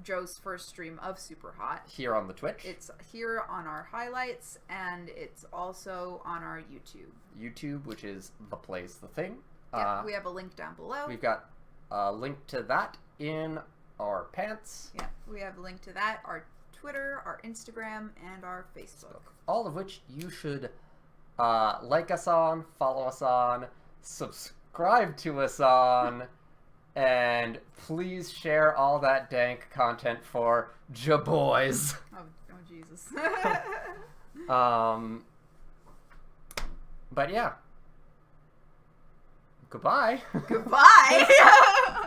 Joe's first stream of Super Hot. Here on the Twitch. It's here on our highlights, and it's also on our YouTube. YouTube, which is The Plays the Thing. Yeah, we have a link down below. We've got a link to that in our pants. Yeah, we have a link to that, our Twitter, our Instagram, and our Facebook. All of which you should like us on, follow us on, subscribe to us on, and please share all that dank content for ja-boys. Oh Jesus. But yeah. Goodbye. Goodbye.